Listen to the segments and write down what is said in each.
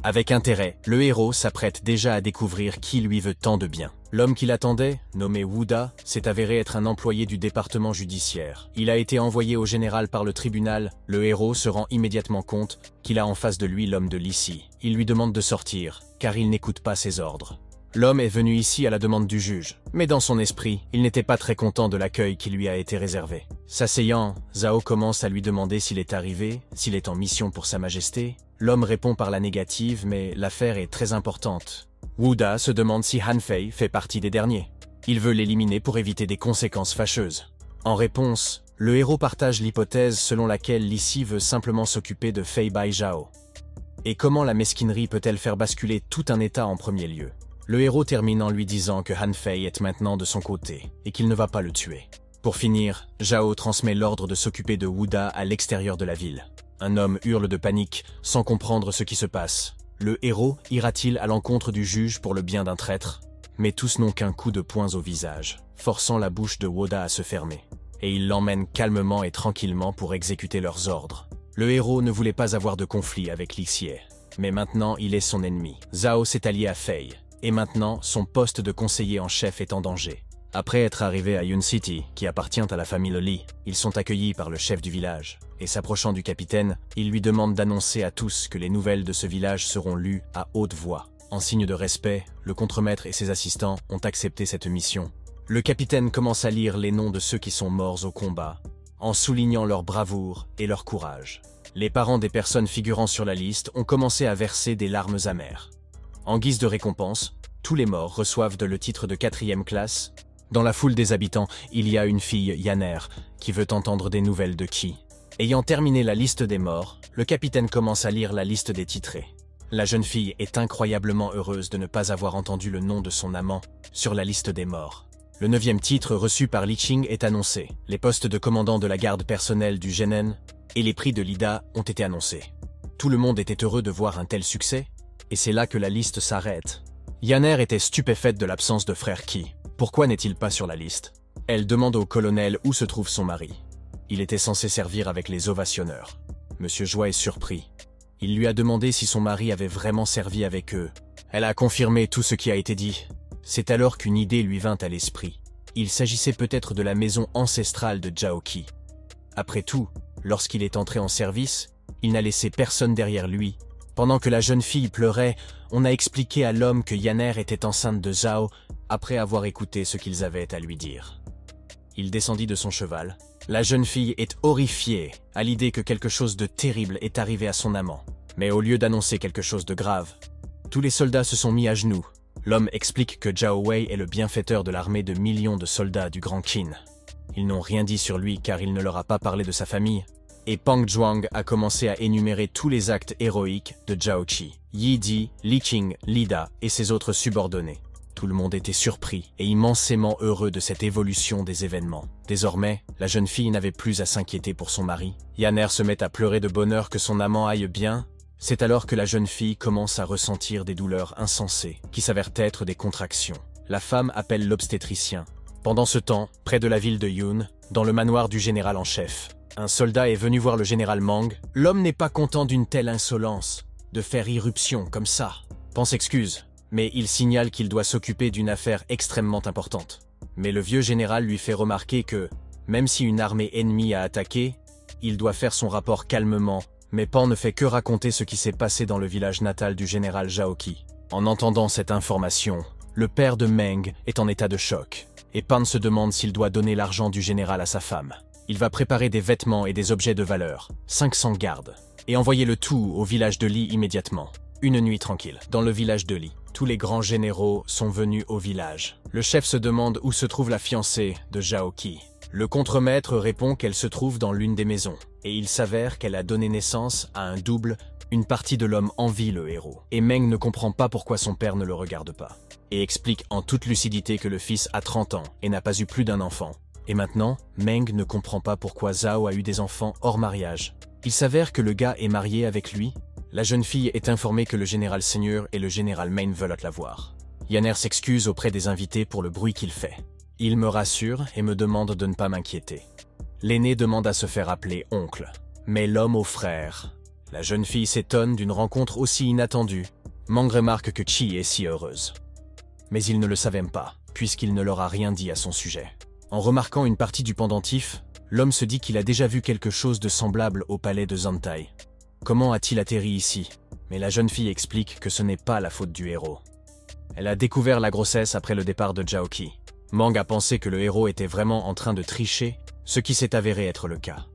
Avec intérêt, le héros s'apprête déjà à découvrir qui lui veut tant de bien. L'homme qui l'attendait, nommé Wooda, s'est avéré être un employé du département judiciaire. Il a été envoyé au général par le tribunal. Le héros se rend immédiatement compte qu'il a en face de lui l'homme de Lissy. Il lui demande de sortir, car il n'écoute pas ses ordres. L'homme est venu ici à la demande du juge, mais dans son esprit, il n'était pas très content de l'accueil qui lui a été réservé. S'asseyant, Zhao commence à lui demander s'il est arrivé, s'il est en mission pour Sa Majesté. L'homme répond par la négative, mais l'affaire est très importante. Wooda se demande si Han Fei fait partie des derniers. Il veut l'éliminer pour éviter des conséquences fâcheuses. En réponse, le héros partage l'hypothèse selon laquelle Lissy veut simplement s'occuper de Fei Bai Zhao. Et comment la mesquinerie peut-elle faire basculer tout un état en premier lieu? Le héros termine en lui disant que Han Fei est maintenant de son côté et qu'il ne va pas le tuer. Pour finir, Zhao transmet l'ordre de s'occuper de Wooda à l'extérieur de la ville. Un homme hurle de panique, sans comprendre ce qui se passe. Le héros ira-t-il à l'encontre du juge pour le bien d'un traître? Mais tous n'ont qu'un coup de poing au visage, forçant la bouche de Wooda à se fermer. Et ils l'emmènent calmement et tranquillement pour exécuter leurs ordres. Le héros ne voulait pas avoir de conflit avec Lissy, mais maintenant il est son ennemi. Zhao s'est allié à Fei. Et maintenant, son poste de conseiller en chef est en danger. Après être arrivés à Yun City, qui appartient à la famille Li, ils sont accueillis par le chef du village. Et s'approchant du capitaine, il lui demande d'annoncer à tous que les nouvelles de ce village seront lues à haute voix. En signe de respect, le contremaître et ses assistants ont accepté cette mission. Le capitaine commence à lire les noms de ceux qui sont morts au combat, en soulignant leur bravoure et leur courage. Les parents des personnes figurant sur la liste ont commencé à verser des larmes amères. En guise de récompense, tous les morts reçoivent le titre de 4e classe. Dans la foule des habitants, il y a une fille, Yaner, qui veut entendre des nouvelles de Qi. Ayant terminé la liste des morts, le capitaine commence à lire la liste des titrés. La jeune fille est incroyablement heureuse de ne pas avoir entendu le nom de son amant sur la liste des morts. Le 9e titre reçu par Li Qing est annoncé. Les postes de commandant de la garde personnelle du Genen et les prix de l'Ida ont été annoncés. Tout le monde était heureux de voir un tel succès. Et c'est là que la liste s'arrête. Yaner était stupéfaite de l'absence de frère Qi. Pourquoi n'est-il pas sur la liste? Elle demande au colonel où se trouve son mari. Il était censé servir avec les ovationneurs. Monsieur Joie est surpris. Il lui a demandé si son mari avait vraiment servi avec eux. Elle a confirmé tout ce qui a été dit. C'est alors qu'une idée lui vint à l'esprit. Il s'agissait peut-être de la maison ancestrale de Zhao Qi. Après tout, lorsqu'il est entré en service, il n'a laissé personne derrière lui. Pendant que la jeune fille pleurait, on a expliqué à l'homme que Yaner était enceinte de Zhao après avoir écouté ce qu'ils avaient à lui dire. Il descendit de son cheval. La jeune fille est horrifiée à l'idée que quelque chose de terrible est arrivé à son amant. Mais au lieu d'annoncer quelque chose de grave, tous les soldats se sont mis à genoux. L'homme explique que Zhao Wei est le bienfaiteur de l'armée de millions de soldats du Grand Qin. Ils n'ont rien dit sur lui car il ne leur a pas parlé de sa famille. Et Pang Zhuang a commencé à énumérer tous les actes héroïques de Zhao Qi, Yi Di, Li Qing, Lida et ses autres subordonnés. Tout le monde était surpris et immensément heureux de cette évolution des événements. Désormais, la jeune fille n'avait plus à s'inquiéter pour son mari. Yaner se met à pleurer de bonheur que son amant aille bien. C'est alors que la jeune fille commence à ressentir des douleurs insensées, qui s'avèrent être des contractions. La femme appelle l'obstétricien. Pendant ce temps, près de la ville de Yun, dans le manoir du général en chef, un soldat est venu voir le général Mang. L'homme n'est pas content d'une telle insolence, de faire irruption comme ça. Pan s'excuse, mais il signale qu'il doit s'occuper d'une affaire extrêmement importante. Mais le vieux général lui fait remarquer que, même si une armée ennemie a attaqué, il doit faire son rapport calmement. Mais Pan ne fait que raconter ce qui s'est passé dans le village natal du général Zhao Qi. En entendant cette information, le père de Meng est en état de choc, et Pan se demande s'il doit donner l'argent du général à sa femme. Il va préparer des vêtements et des objets de valeur, 500 gardes, et envoyer le tout au village de Li immédiatement. Une nuit tranquille, dans le village de Li. Tous les grands généraux sont venus au village. Le chef se demande où se trouve la fiancée de Zhao Qi. Le contremaître répond qu'elle se trouve dans l'une des maisons, et il s'avère qu'elle a donné naissance à un double. Une partie de l'homme envie le héros, et Meng ne comprend pas pourquoi son père ne le regarde pas, et explique en toute lucidité que le fils a 30 ans et n'a pas eu plus d'un enfant. Et maintenant, Meng ne comprend pas pourquoi Zhao a eu des enfants hors mariage. Il s'avère que le gars est marié avec lui. La jeune fille est informée que le général Seigneur et le général Main veulent la voir. Yaner s'excuse auprès des invités pour le bruit qu'il fait. Il me rassure et me demande de ne pas m'inquiéter. L'aîné demande à se faire appeler oncle, mais l'homme au frère La jeune fille s'étonne d'une rencontre aussi inattendue. Mang remarque que Chi est si heureuse. Mais il ne le savait même pas, puisqu'il ne leur a rien dit à son sujet. En remarquant une partie du pendentif, l'homme se dit qu'il a déjà vu quelque chose de semblable au palais de Zantai. Comment a-t-il atterri ici? Mais la jeune fille explique que ce n'est pas la faute du héros. Elle a découvert la grossesse après le départ de Zhaoqi. Mang a pensé que le héros était vraiment en train de tricher, ce qui s'est avéré être le cas.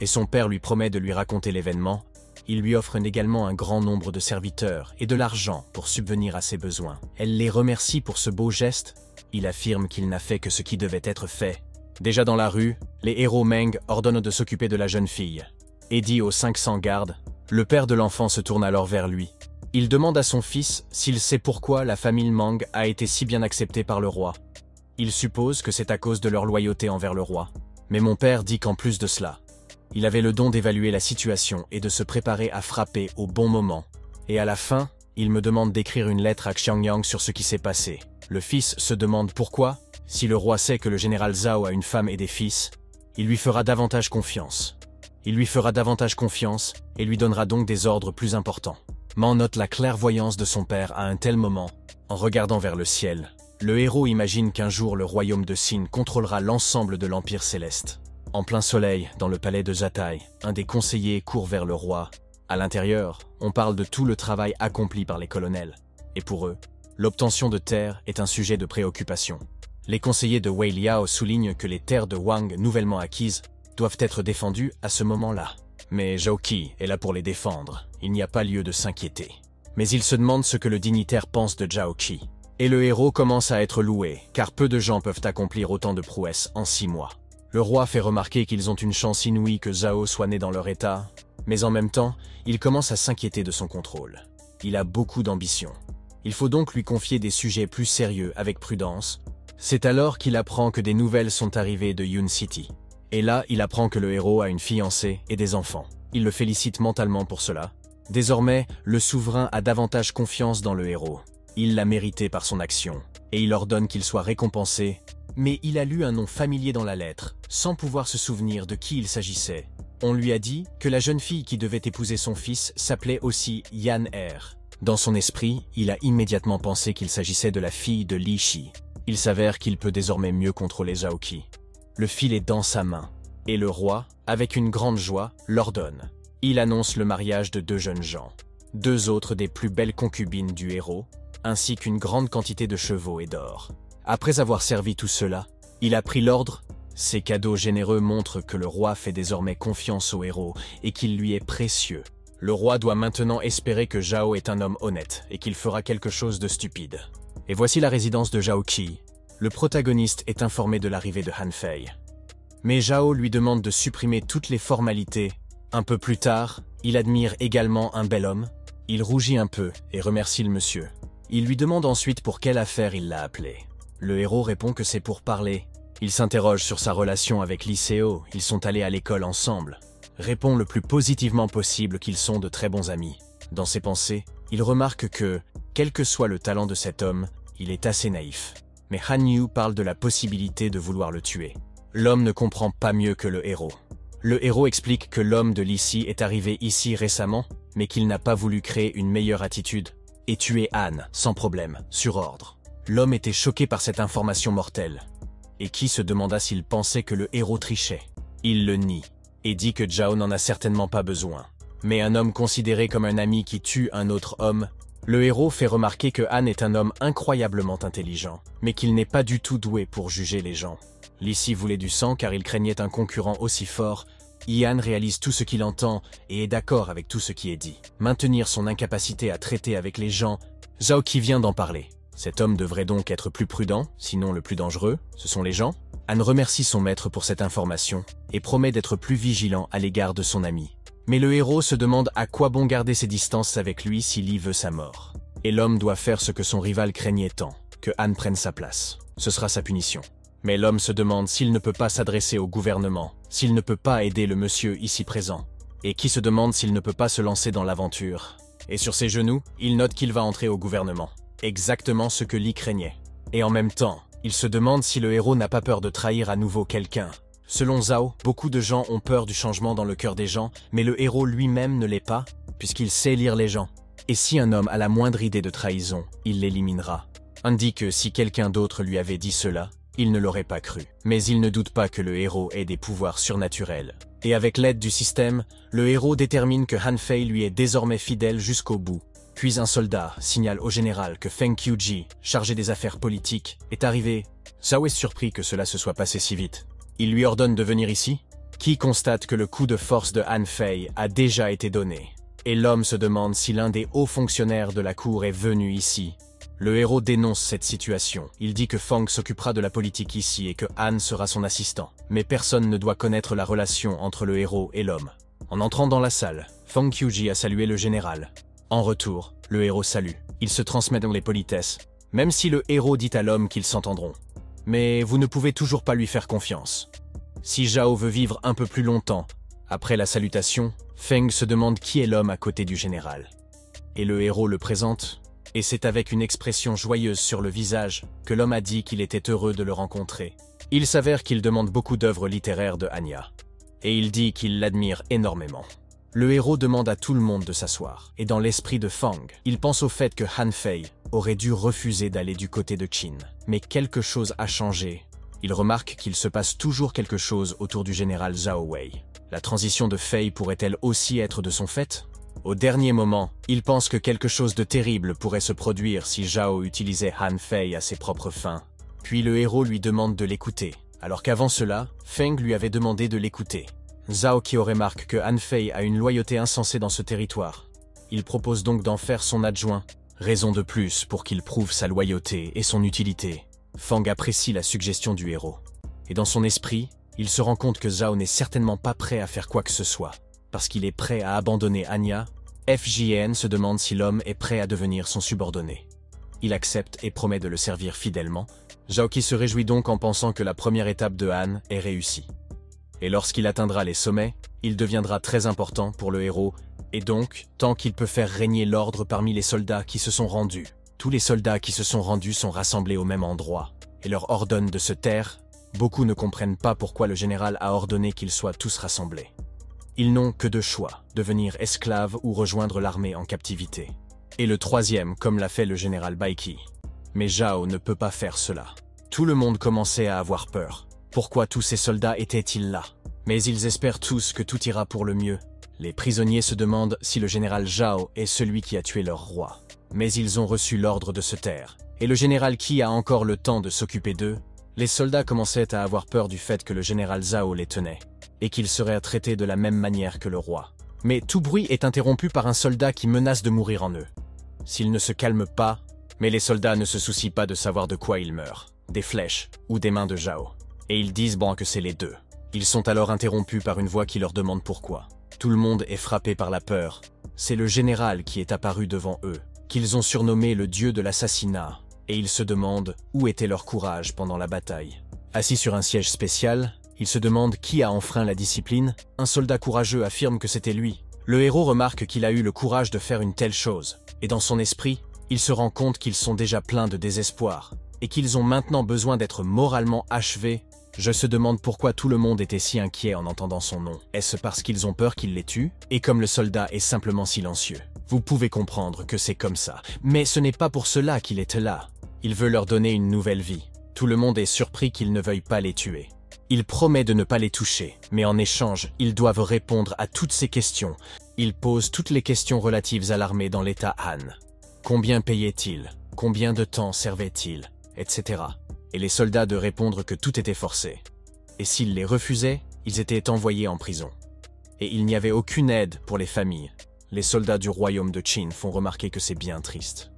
Et son père lui promet de lui raconter l'événement. Il lui offre également un grand nombre de serviteurs et de l'argent pour subvenir à ses besoins. Elle les remercie pour ce beau geste. Il affirme qu'il n'a fait que ce qui devait être fait. Déjà dans la rue, les héros Meng ordonnent de s'occuper de la jeune fille. Et dit aux 500 gardes, le père de l'enfant se tourne alors vers lui. Il demande à son fils s'il sait pourquoi la famille Mang a été si bien acceptée par le roi. Il suppose que c'est à cause de leur loyauté envers le roi. Mais mon père dit qu'en plus de cela, il avait le don d'évaluer la situation et de se préparer à frapper au bon moment. Et à la fin, il me demande d'écrire une lettre à Xiangyang sur ce qui s'est passé. Le fils se demande pourquoi, si le roi sait que le général Zhao a une femme et des fils, il lui fera davantage confiance. Il lui fera davantage confiance et lui donnera donc des ordres plus importants. Mang note la clairvoyance de son père à un tel moment. En regardant vers le ciel, le héros imagine qu'un jour le royaume de Xin contrôlera l'ensemble de l'Empire Céleste. En plein soleil, dans le palais de Zatai, un des conseillers court vers le roi. À l'intérieur, on parle de tout le travail accompli par les colonels. Et pour eux, l'obtention de terres est un sujet de préoccupation. Les conseillers de Wei Liao soulignent que les terres de Wang nouvellement acquises doivent être défendues à ce moment-là. Mais Zhaoqi est là pour les défendre, il n'y a pas lieu de s'inquiéter. Mais il se demande ce que le dignitaire pense de Zhaoqi. Et le héros commence à être loué, car peu de gens peuvent accomplir autant de prouesses en 6 mois. Le roi fait remarquer qu'ils ont une chance inouïe que Zhao soit né dans leur état, mais en même temps, il commence à s'inquiéter de son contrôle. Il a beaucoup d'ambition. Il faut donc lui confier des sujets plus sérieux avec prudence. C'est alors qu'il apprend que des nouvelles sont arrivées de Yun City. Et là, il apprend que le héros a une fiancée et des enfants. Il le félicite mentalement pour cela. Désormais, le souverain a davantage confiance dans le héros. Il l'a mérité par son action, et il ordonne qu'il soit récompensé. Mais il a lu un nom familier dans la lettre, sans pouvoir se souvenir de qui il s'agissait. On lui a dit que la jeune fille qui devait épouser son fils s'appelait aussi Yan Er. Dans son esprit, il a immédiatement pensé qu'il s'agissait de la fille de Li Shi. Il s'avère qu'il peut désormais mieux contrôler Zhaoqi. Le fil est dans sa main, et le roi, avec une grande joie, l'ordonne. Il annonce le mariage de 2 jeunes gens, 2 autres des plus belles concubines du héros, ainsi qu'une grande quantité de chevaux et d'or. Après avoir servi tout cela, il a pris l'ordre. Ces cadeaux généreux montrent que le roi fait désormais confiance au héros et qu'il lui est précieux. Le roi doit maintenant espérer que Zhao est un homme honnête et qu'il fera quelque chose de stupide. Et voici la résidence de Zhaoqi. Le protagoniste est informé de l'arrivée de Han Fei. Mais Zhao lui demande de supprimer toutes les formalités. Un peu plus tard, il admire également un bel homme. Il rougit un peu et remercie le monsieur. Il lui demande ensuite pour quelle affaire il l'a appelé. Le héros répond que c'est pour parler. Il s'interroge sur sa relation avec Li Seo, ils sont allés à l'école ensemble. Répond le plus positivement possible qu'ils sont de très bons amis. Dans ses pensées, il remarque que, quel que soit le talent de cet homme, il est assez naïf. Mais Han Yu parle de la possibilité de vouloir le tuer. L'homme ne comprend pas mieux que le héros. Le héros explique que l'homme de Li Si est arrivé ici récemment, mais qu'il n'a pas voulu créer une meilleure attitude, et tuer Han, sans problème, sur ordre. L'homme était choqué par cette information mortelle. Et Qi se demanda s'il pensait que le héros trichait. Il le nie, et dit que Zhao n'en a certainement pas besoin. Mais un homme considéré comme un ami qui tue un autre homme, le héros fait remarquer que Han est un homme incroyablement intelligent, mais qu'il n'est pas du tout doué pour juger les gens. Li Si voulait du sang car il craignait un concurrent aussi fort. Yan réalise tout ce qu'il entend et est d'accord avec tout ce qui est dit. Maintenir son incapacité à traiter avec les gens, Zhaoqi vient d'en parler. Cet homme devrait donc être plus prudent, sinon le plus dangereux, ce sont les gens. Han remercie son maître pour cette information et promet d'être plus vigilant à l'égard de son ami. Mais le héros se demande à quoi bon garder ses distances avec lui si Li veut sa mort. Et l'homme doit faire ce que son rival craignait tant, que Han prenne sa place. Ce sera sa punition. Mais l'homme se demande s'il ne peut pas s'adresser au gouvernement, s'il ne peut pas aider le monsieur ici présent, et qui se demande s'il ne peut pas se lancer dans l'aventure. Et sur ses genoux, il note qu'il va entrer au gouvernement. Exactement ce que Li craignait. Et en même temps, il se demande si le héros n'a pas peur de trahir à nouveau quelqu'un. Selon Zhao, beaucoup de gens ont peur du changement dans le cœur des gens, mais le héros lui-même ne l'est pas, puisqu'il sait lire les gens. Et si un homme a la moindre idée de trahison, il l'éliminera. Han dit que si quelqu'un d'autre lui avait dit cela, il ne l'aurait pas cru. Mais il ne doute pas que le héros ait des pouvoirs surnaturels. Et avec l'aide du système, le héros détermine que Han Fei lui est désormais fidèle jusqu'au bout. Puis un soldat signale au général que Feng Qiuji, chargé des affaires politiques, est arrivé. Zhao est surpris que cela se soit passé si vite. Il lui ordonne de venir ici. Qi constate que le coup de force de Han Fei a déjà été donné. Et l'homme se demande si l'un des hauts fonctionnaires de la cour est venu ici. Le héros dénonce cette situation. Il dit que Feng s'occupera de la politique ici et que Han sera son assistant. Mais personne ne doit connaître la relation entre le héros et l'homme. En entrant dans la salle, Feng Qiuji a salué le général. En retour, le héros salue. Ils se transmettent dans les politesses, même si le héros dit à l'homme qu'ils s'entendront. Mais vous ne pouvez toujours pas lui faire confiance. Si Zhao veut vivre un peu plus longtemps, après la salutation, Feng se demande qui est l'homme à côté du général. Et le héros le présente, et c'est avec une expression joyeuse sur le visage que l'homme a dit qu'il était heureux de le rencontrer. Il s'avère qu'il demande beaucoup d'œuvres littéraires de Anya, et il dit qu'il l'admire énormément. Le héros demande à tout le monde de s'asseoir, et dans l'esprit de Feng, il pense au fait que Han Fei aurait dû refuser d'aller du côté de Qin. Mais quelque chose a changé. Il remarque qu'il se passe toujours quelque chose autour du général Zhao Wei. La transition de Fei pourrait-elle aussi être de son fait? Au dernier moment, il pense que quelque chose de terrible pourrait se produire si Zhao utilisait Han Fei à ses propres fins. Puis le héros lui demande de l'écouter, alors qu'avant cela, Feng lui avait demandé de l'écouter. Zhao qui remarque que Han Fei a une loyauté insensée dans ce territoire. Il propose donc d'en faire son adjoint. Raison de plus pour qu'il prouve sa loyauté et son utilité. Feng apprécie la suggestion du héros. Et dans son esprit, il se rend compte que Zhao n'est certainement pas prêt à faire quoi que ce soit. Parce qu'il est prêt à abandonner Anya, FJN se demande si l'homme est prêt à devenir son subordonné. Il accepte et promet de le servir fidèlement. Zhao qui se réjouit donc en pensant que la première étape de Han est réussie. Et lorsqu'il atteindra les sommets, il deviendra très important pour le héros, et donc, tant qu'il peut faire régner l'ordre parmi les soldats qui se sont rendus. Tous les soldats qui se sont rendus sont rassemblés au même endroit, et leur ordonne de se taire. Beaucoup ne comprennent pas pourquoi le général a ordonné qu'ils soient tous rassemblés. Ils n'ont que deux choix, devenir esclaves ou rejoindre l'armée en captivité. Et le troisième, comme l'a fait le général Baiki. Mais Zhao ne peut pas faire cela. Tout le monde commençait à avoir peur. Pourquoi tous ces soldats étaient-ils là? Mais ils espèrent tous que tout ira pour le mieux. Les prisonniers se demandent si le général Zhao est celui qui a tué leur roi. Mais ils ont reçu l'ordre de se taire. Et le général Qi a encore le temps de s'occuper d'eux. Les soldats commençaient à avoir peur du fait que le général Zhao les tenait, et qu'il serait traité de la même manière que le roi. Mais tout bruit est interrompu par un soldat qui menace de mourir en eux. S'ils ne se calment pas, mais les soldats ne se soucient pas de savoir de quoi ils meurent, des flèches ou des mains de Zhao. Et ils disent bon que c'est les deux. Ils sont alors interrompus par une voix qui leur demande pourquoi. Tout le monde est frappé par la peur. C'est le général qui est apparu devant eux, qu'ils ont surnommé le dieu de l'assassinat, et ils se demandent où était leur courage pendant la bataille. Assis sur un siège spécial, ils se demandent qui a enfreint la discipline. Un soldat courageux affirme que c'était lui. Le héros remarque qu'il a eu le courage de faire une telle chose, et dans son esprit, il se rend compte qu'ils sont déjà pleins de désespoir, et qu'ils ont maintenant besoin d'être moralement achevés. Je se demande pourquoi tout le monde était si inquiet en entendant son nom. Est-ce parce qu'ils ont peur qu'il les tue? Et comme le soldat est simplement silencieux. Vous pouvez comprendre que c'est comme ça. Mais ce n'est pas pour cela qu'il est là. Il veut leur donner une nouvelle vie. Tout le monde est surpris qu'il ne veuille pas les tuer. Il promet de ne pas les toucher, mais en échange, ils doivent répondre à toutes ces questions. Il pose toutes les questions relatives à l'armée dans l'état Han. Combien payait-il? Combien de temps servait-il? Etc. Et les soldats de répondre que tout était forcé. Et s'ils les refusaient, ils étaient envoyés en prison. Et il n'y avait aucune aide pour les familles. Les soldats du royaume de Qin font remarquer que c'est bien triste.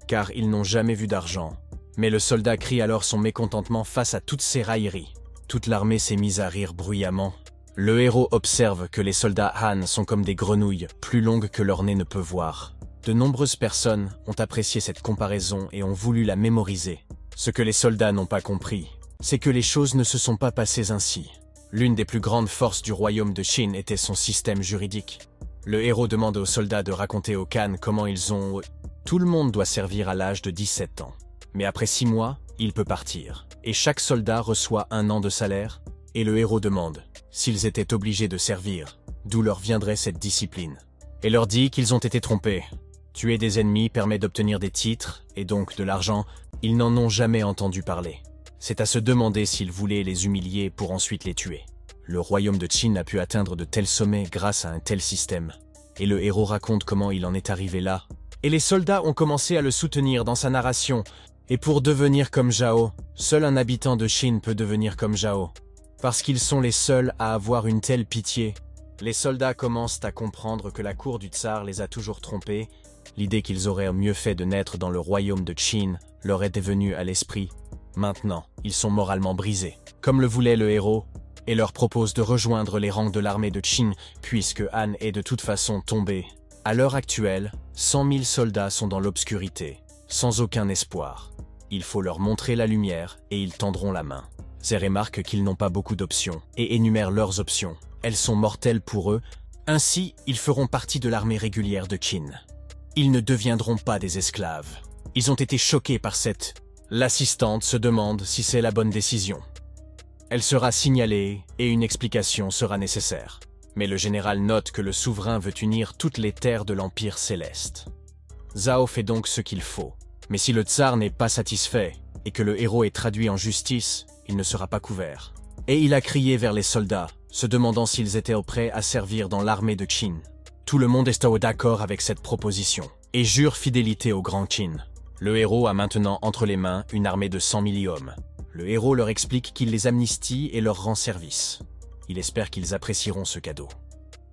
Car ils n'ont jamais vu d'argent. Mais le soldat crie alors son mécontentement face à toutes ces railleries. Toute l'armée s'est mise à rire bruyamment. Le héros observe que les soldats Han sont comme des grenouilles, plus longues que leur nez ne peut voir. De nombreuses personnes ont apprécié cette comparaison et ont voulu la mémoriser. Ce que les soldats n'ont pas compris, c'est que les choses ne se sont pas passées ainsi. L'une des plus grandes forces du royaume de Qin était son système juridique. Le héros demande aux soldats de raconter au Khan comment ils ont... Tout le monde doit servir à l'âge de 17 ans. Mais après 6 mois, il peut partir. Et chaque soldat reçoit 1 an de salaire. Et le héros demande s'ils étaient obligés de servir, d'où leur viendrait cette discipline. Et leur dit qu'ils ont été trompés. Tuer des ennemis permet d'obtenir des titres, et donc de l'argent. Ils n'en ont jamais entendu parler. C'est à se demander s'ils voulaient les humilier pour ensuite les tuer. Le royaume de Qin a pu atteindre de tels sommets grâce à un tel système. Et le héros raconte comment il en est arrivé là. Et les soldats ont commencé à le soutenir dans sa narration. Et pour devenir comme Zhao, seul un habitant de Qin peut devenir comme Zhao. Parce qu'ils sont les seuls à avoir une telle pitié. Les soldats commencent à comprendre que la cour du tsar les a toujours trompés. L'idée qu'ils auraient mieux fait de naître dans le royaume de Qin leur était venue à l'esprit. Maintenant, ils sont moralement brisés, comme le voulait le héros, et leur propose de rejoindre les rangs de l'armée de Qin, puisque Han est de toute façon tombé. À l'heure actuelle, 100 000 soldats sont dans l'obscurité, sans aucun espoir. Il faut leur montrer la lumière, et ils tendront la main. Zé remarque qu'ils n'ont pas beaucoup d'options, et énumère leurs options. Elles sont mortelles pour eux, ainsi ils feront partie de l'armée régulière de Qin. Ils ne deviendront pas des esclaves. Ils ont été choqués par cette... L'assistante se demande si c'est la bonne décision. Elle sera signalée et une explication sera nécessaire. Mais le général note que le souverain veut unir toutes les terres de l'Empire céleste. Zhao fait donc ce qu'il faut. Mais si le tsar n'est pas satisfait et que le héros est traduit en justice, il ne sera pas couvert. Et il a crié vers les soldats, se demandant s'ils étaient prêts à servir dans l'armée de Qin. Tout le monde est d'accord avec cette proposition et jure fidélité au grand Qin. Le héros a maintenant entre les mains une armée de 100 000 hommes. Le héros leur explique qu'il les amnistie et leur rend service. Il espère qu'ils apprécieront ce cadeau.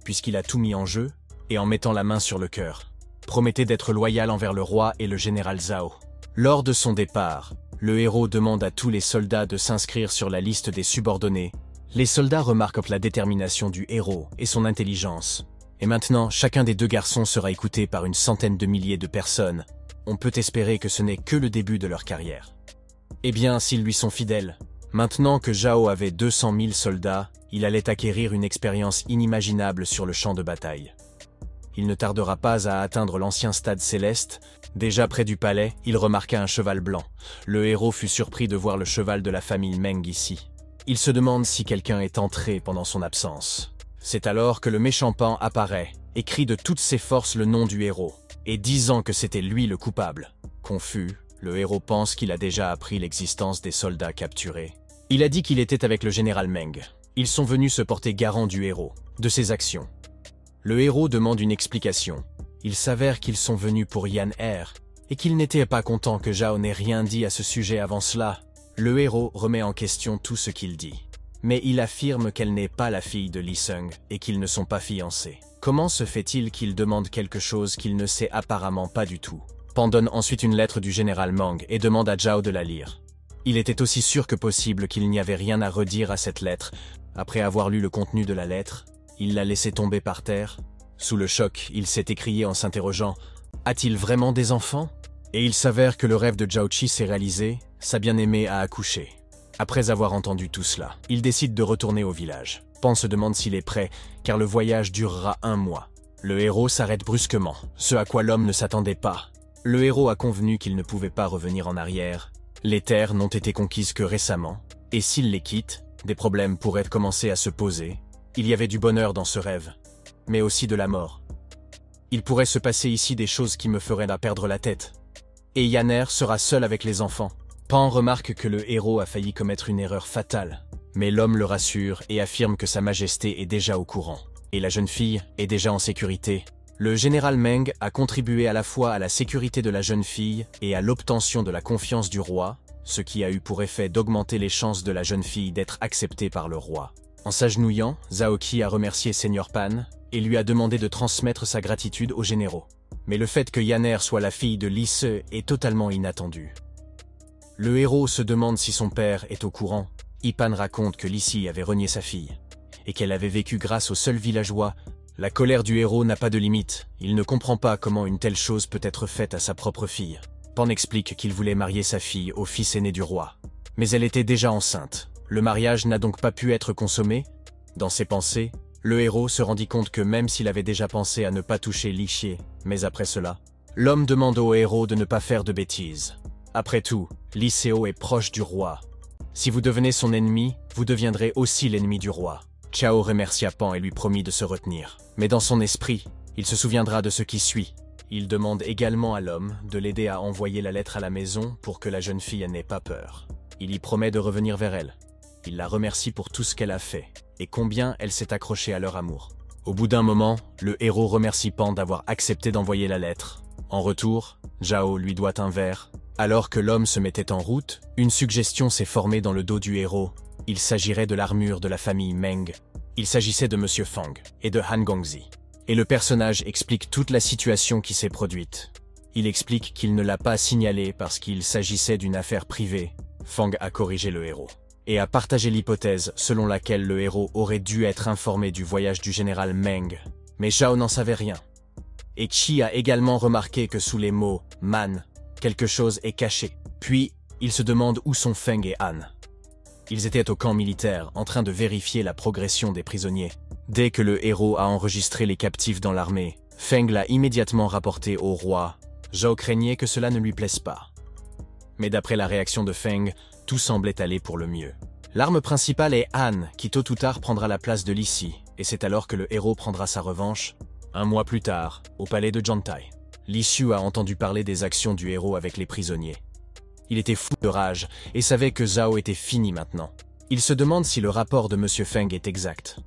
Puisqu'il a tout mis en jeu, et en mettant la main sur le cœur, promettez d'être loyal envers le roi et le général Zhao. Lors de son départ, le héros demande à tous les soldats de s'inscrire sur la liste des subordonnés. Les soldats remarquent la détermination du héros et son intelligence. Et maintenant, chacun des deux garçons sera écouté par une centaine de milliers de personnes. On peut espérer que ce n'est que le début de leur carrière. Eh bien, s'ils lui sont fidèles. Maintenant que Zhao avait 200 000 soldats, il allait acquérir une expérience inimaginable sur le champ de bataille. Il ne tardera pas à atteindre l'ancien stade céleste. Déjà près du palais, il remarqua un cheval blanc. Le héros fut surpris de voir le cheval de la famille Meng ici. Il se demande si quelqu'un est entré pendant son absence. C'est alors que le méchant Pan apparaît et crie de toutes ses forces le nom du héros, et disant que c'était lui le coupable. Confus, le héros pense qu'il a déjà appris l'existence des soldats capturés. Il a dit qu'il était avec le général Meng. Ils sont venus se porter garant du héros, de ses actions. Le héros demande une explication. Il s'avère qu'ils sont venus pour Yan Er, et qu'il n'était pas content que Zhao n'ait rien dit à ce sujet avant cela. Le héros remet en question tout ce qu'il dit. Mais il affirme qu'elle n'est pas la fille de Li Sung et qu'ils ne sont pas fiancés. Comment se fait-il qu'il demande quelque chose qu'il ne sait apparemment pas du tout? Pan donne ensuite une lettre du général Meng et demande à Zhao de la lire. Il était aussi sûr que possible qu'il n'y avait rien à redire à cette lettre. Après avoir lu le contenu de la lettre, il l'a laissée tomber par terre. Sous le choc, il s'est écrié en s'interrogeant « A-t-il vraiment des enfants ?» Et il s'avère que le rêve de Zhao Qi s'est réalisé, sa bien-aimée a accouché. Après avoir entendu tout cela, il décide de retourner au village. Pan se demande s'il est prêt, car le voyage durera 1 mois. Le héros s'arrête brusquement, ce à quoi l'homme ne s'attendait pas. Le héros a convenu qu'il ne pouvait pas revenir en arrière. Les terres n'ont été conquises que récemment, et s'il les quitte, des problèmes pourraient commencer à se poser. Il y avait du bonheur dans ce rêve, mais aussi de la mort. Il pourrait se passer ici des choses qui me feraient perdre la tête. Et Yan Er sera seul avec les enfants. Pan remarque que le héros a failli commettre une erreur fatale, mais l'homme le rassure et affirme que sa majesté est déjà au courant, et la jeune fille est déjà en sécurité. Le général Meng a contribué à la fois à la sécurité de la jeune fille et à l'obtention de la confiance du roi, ce qui a eu pour effet d'augmenter les chances de la jeune fille d'être acceptée par le roi. En s'agenouillant, Zhao Qi a remercié Seigneur Pan et lui a demandé de transmettre sa gratitude aux généraux. Mais le fait que Yan Er soit la fille de Li Se est totalement inattendu. Le héros se demande si son père est au courant. Pan raconte que Li Si avait renié sa fille, et qu'elle avait vécu grâce au seul villageois. La colère du héros n'a pas de limite. Il ne comprend pas comment une telle chose peut être faite à sa propre fille. Pan explique qu'il voulait marier sa fille au fils aîné du roi. Mais elle était déjà enceinte. Le mariage n'a donc pas pu être consommé. Dans ses pensées, le héros se rendit compte que même s'il avait déjà pensé à ne pas toucher Li Xie, mais après cela, l'homme demande au héros de ne pas faire de bêtises. Après tout, Li Seo est proche du roi. Si vous devenez son ennemi, vous deviendrez aussi l'ennemi du roi. Chao remercia Pan et lui promit de se retenir. Mais dans son esprit, il se souviendra de ce qui suit. Il demande également à l'homme de l'aider à envoyer la lettre à la maison pour que la jeune fille n'ait pas peur. Il y promet de revenir vers elle. Il la remercie pour tout ce qu'elle a fait et combien elle s'est accrochée à leur amour. Au bout d'un moment, le héros remercie Pan d'avoir accepté d'envoyer la lettre. En retour, Zhao lui doit un verre. Alors que l'homme se mettait en route, une suggestion s'est formée dans le dos du héros. Il s'agirait de l'armure de la famille Meng. Il s'agissait de Monsieur Fang et de Han Gongzi. Et le personnage explique toute la situation qui s'est produite. Il explique qu'il ne l'a pas signalé parce qu'il s'agissait d'une affaire privée. Fang a corrigé le héros et a partagé l'hypothèse selon laquelle le héros aurait dû être informé du voyage du général Meng. Mais Zhao n'en savait rien. Et Qi a également remarqué que sous les mots « man », quelque chose est caché. Puis, il se demande où sont Feng et Han. Ils étaient au camp militaire, en train de vérifier la progression des prisonniers. Dès que le héros a enregistré les captifs dans l'armée, Feng l'a immédiatement rapporté au roi. Zhao craignait que cela ne lui plaise pas. Mais d'après la réaction de Feng, tout semblait aller pour le mieux. L'arme principale est Han, qui tôt ou tard prendra la place de Li Si, et c'est alors que le héros prendra sa revanche. Un mois plus tard, au palais de Jantai, Li Su a entendu parler des actions du héros avec les prisonniers. Il était fou de rage et savait que Zhao était fini maintenant. Il se demande si le rapport de Monsieur Feng est exact.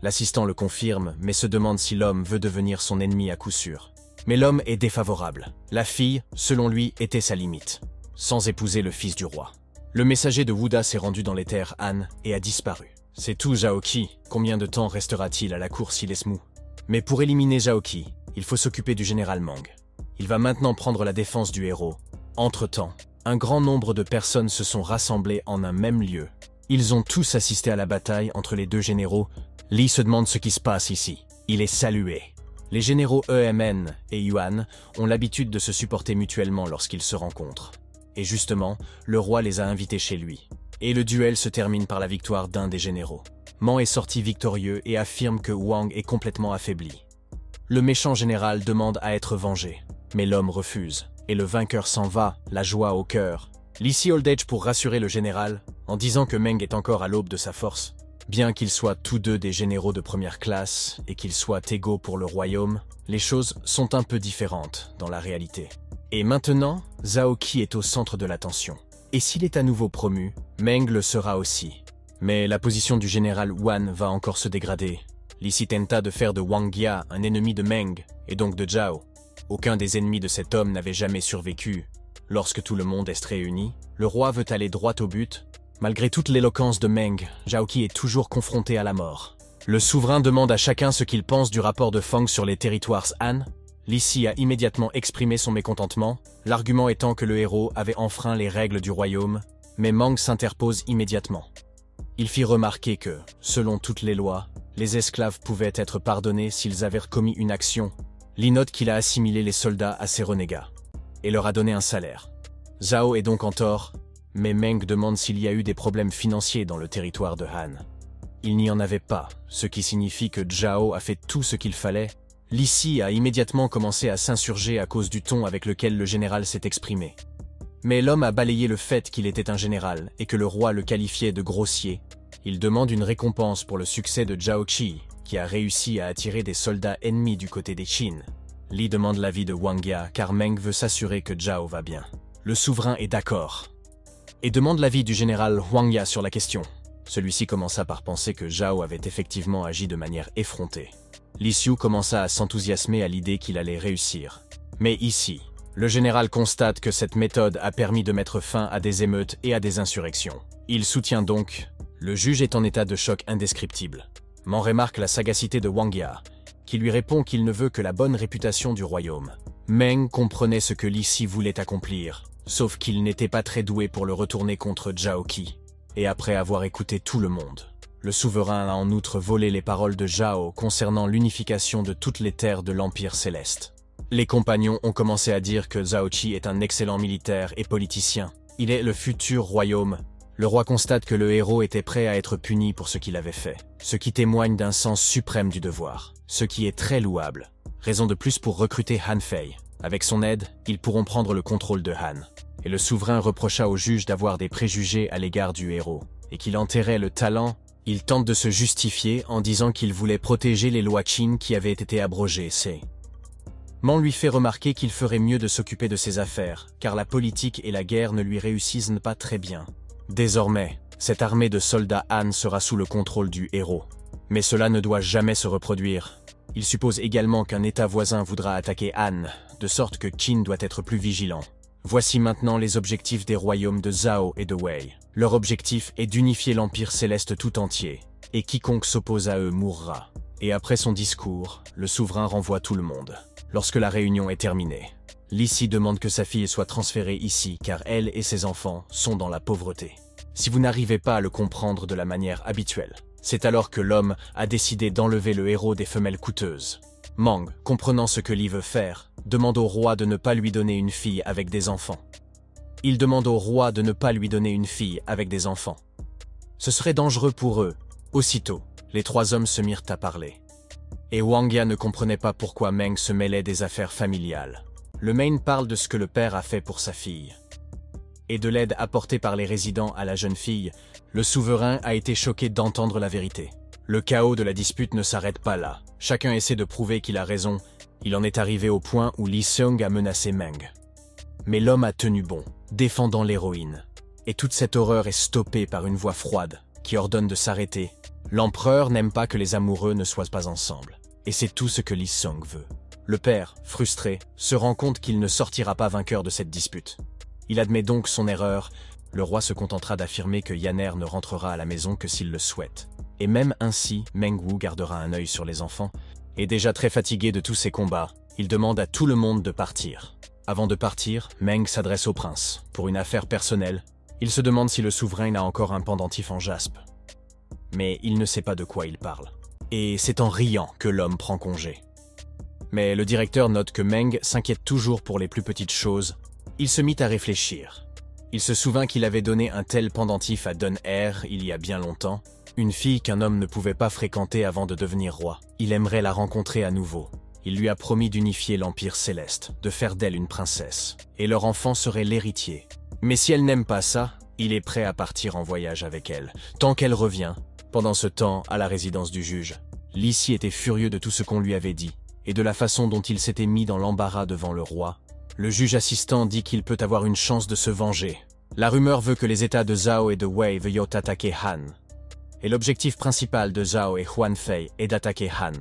L'assistant le confirme, mais se demande si l'homme veut devenir son ennemi à coup sûr. Mais l'homme est défavorable. La fille, selon lui, était sa limite. Sans épouser le fils du roi. Le messager de Wuda s'est rendu dans les terres Han et a disparu. C'est tout Zhao Qi. Combien de temps restera-t-il à la cour s'il est smou? Mais pour éliminer Zhao Qi, il faut s'occuper du général Meng. Il va maintenant prendre la défense du héros. Entre-temps, un grand nombre de personnes se sont rassemblées en un même lieu. Ils ont tous assisté à la bataille entre les deux généraux. Li se demande ce qui se passe ici. Il est salué. Les généraux EMN et Yuan ont l'habitude de se supporter mutuellement lorsqu'ils se rencontrent. Et justement, le roi les a invités chez lui. Et le duel se termine par la victoire d'un des généraux. Man est sorti victorieux et affirme que Wang est complètement affaibli. Le méchant général demande à être vengé, mais l'homme refuse. Et le vainqueur s'en va, la joie au cœur. Li Si Old Age pour rassurer le général, en disant que Meng est encore à l'aube de sa force. Bien qu'ils soient tous deux des généraux de première classe et qu'ils soient égaux pour le royaume, les choses sont un peu différentes dans la réalité. Et maintenant, Zhao Qi est au centre de l'attention. Et s'il est à nouveau promu, Meng le sera aussi. Mais la position du général Wan va encore se dégrader. Li Si tenta de faire de Wang Jia un ennemi de Meng, et donc de Zhao. Aucun des ennemis de cet homme n'avait jamais survécu. Lorsque tout le monde est réuni, le roi veut aller droit au but. Malgré toute l'éloquence de Meng, Zhao Qi est toujours confronté à la mort. Le souverain demande à chacun ce qu'il pense du rapport de Fang sur les territoires Han. Li Si a immédiatement exprimé son mécontentement, l'argument étant que le héros avait enfreint les règles du royaume, mais Meng s'interpose immédiatement. Il fit remarquer que, selon toutes les lois, les esclaves pouvaient être pardonnés s'ils avaient commis une action. Li note qu'il a assimilé les soldats à ces renégats, et leur a donné un salaire. Zhao est donc en tort, mais Meng demande s'il y a eu des problèmes financiers dans le territoire de Han. Il n'y en avait pas, ce qui signifie que Zhao a fait tout ce qu'il fallait. Li Si a immédiatement commencé à s'insurger à cause du ton avec lequel le général s'est exprimé. Mais l'homme a balayé le fait qu'il était un général et que le roi le qualifiait de grossier. Il demande une récompense pour le succès de Zhao Qi, qui a réussi à attirer des soldats ennemis du côté des Qin. Li demande l'avis de Wang Jia car Meng veut s'assurer que Zhao va bien. Le souverain est d'accord et demande l'avis du général Wang Jia sur la question. Celui-ci commença par penser que Zhao avait effectivement agi de manière effrontée. Li Su commença à s'enthousiasmer à l'idée qu'il allait réussir. Mais ici, le général constate que cette méthode a permis de mettre fin à des émeutes et à des insurrections. Il soutient donc. Le juge est en état de choc indescriptible. Man remarque la sagacité de Wang Jia, qui lui répond qu'il ne veut que la bonne réputation du royaume. Meng comprenait ce que Li Si voulait accomplir, sauf qu'il n'était pas très doué pour le retourner contre Zhao Qi. Et après avoir écouté tout le monde, le souverain a en outre volé les paroles de Zhao concernant l'unification de toutes les terres de l'Empire Céleste. Les compagnons ont commencé à dire que Zhao Qi est un excellent militaire et politicien. Il est le futur royaume. Le roi constate que le héros était prêt à être puni pour ce qu'il avait fait, ce qui témoigne d'un sens suprême du devoir, ce qui est très louable. Raison de plus pour recruter Han Fei. Avec son aide, ils pourront prendre le contrôle de Han. et le souverain reprocha au juge d'avoir des préjugés à l'égard du héros, et qu'il enterrait le talent. Il tente de se justifier en disant qu'il voulait protéger les lois Qin qui avaient été abrogées. Mang lui fait remarquer qu'il ferait mieux de s'occuper de ses affaires, car la politique et la guerre ne lui réussissent pas très bien. Désormais, cette armée de soldats Han sera sous le contrôle du héros. Mais cela ne doit jamais se reproduire. Il suppose également qu'un État voisin voudra attaquer Han, de sorte que Qin doit être plus vigilant. Voici maintenant les objectifs des royaumes de Zhao et de Wei. Leur objectif est d'unifier l'Empire Céleste tout entier, et quiconque s'oppose à eux mourra. Et après son discours, le souverain renvoie tout le monde. Lorsque la réunion est terminée, Li Si demande que sa fille soit transférée ici car elle et ses enfants sont dans la pauvreté. Si vous n'arrivez pas à le comprendre de la manière habituelle, c'est alors que l'homme a décidé d'enlever le héros des femelles coûteuses. Mang, comprenant ce que Li veut faire, demande au roi de ne pas lui donner une fille avec des enfants. Il demande au roi de ne pas lui donner une fille avec des enfants. Ce serait dangereux pour eux. Aussitôt, les trois hommes se mirent à parler. Et Wang Ya ne comprenait pas pourquoi Meng se mêlait des affaires familiales. Le Main parle de ce que le père a fait pour sa fille. Et de l'aide apportée par les résidents à la jeune fille, le souverain a été choqué d'entendre la vérité. Le chaos de la dispute ne s'arrête pas là. Chacun essaie de prouver qu'il a raison. Il en est arrivé au point où Li Seong a menacé Meng. Mais l'homme a tenu bon, défendant l'héroïne. Et toute cette horreur est stoppée par une voix froide, qui ordonne de s'arrêter. L'empereur n'aime pas que les amoureux ne soient pas ensemble. Et c'est tout ce que Li Seong veut. Le père, frustré, se rend compte qu'il ne sortira pas vainqueur de cette dispute. Il admet donc son erreur. Le roi se contentera d'affirmer que Yanner ne rentrera à la maison que s'il le souhaite. Et même ainsi, Meng Wu gardera un œil sur les enfants. Et déjà très fatigué de tous ces combats, il demande à tout le monde de partir. Avant de partir, Meng s'adresse au prince. Pour une affaire personnelle, il se demande si le souverain a encore un pendentif en jaspe. Mais il ne sait pas de quoi il parle. Et c'est en riant que l'homme prend congé. Mais le directeur note que Meng s'inquiète toujours pour les plus petites choses. Il se mit à réfléchir. Il se souvint qu'il avait donné un tel pendentif à Dun Er il y a bien longtemps, une fille qu'un homme ne pouvait pas fréquenter avant de devenir roi. Il aimerait la rencontrer à nouveau. Il lui a promis d'unifier l'Empire Céleste, de faire d'elle une princesse, et leur enfant serait l'héritier. Mais si elle n'aime pas ça, il est prêt à partir en voyage avec elle, tant qu'elle revient. Pendant ce temps, à la résidence du juge, Li Si était furieux de tout ce qu'on lui avait dit, et de la façon dont il s'était mis dans l'embarras devant le roi. Le juge assistant dit qu'il peut avoir une chance de se venger. La rumeur veut que les États de Zhao et de Wei veuillent attaquer Han. Et l'objectif principal de Zhao et Huan Fei est d'attaquer Han.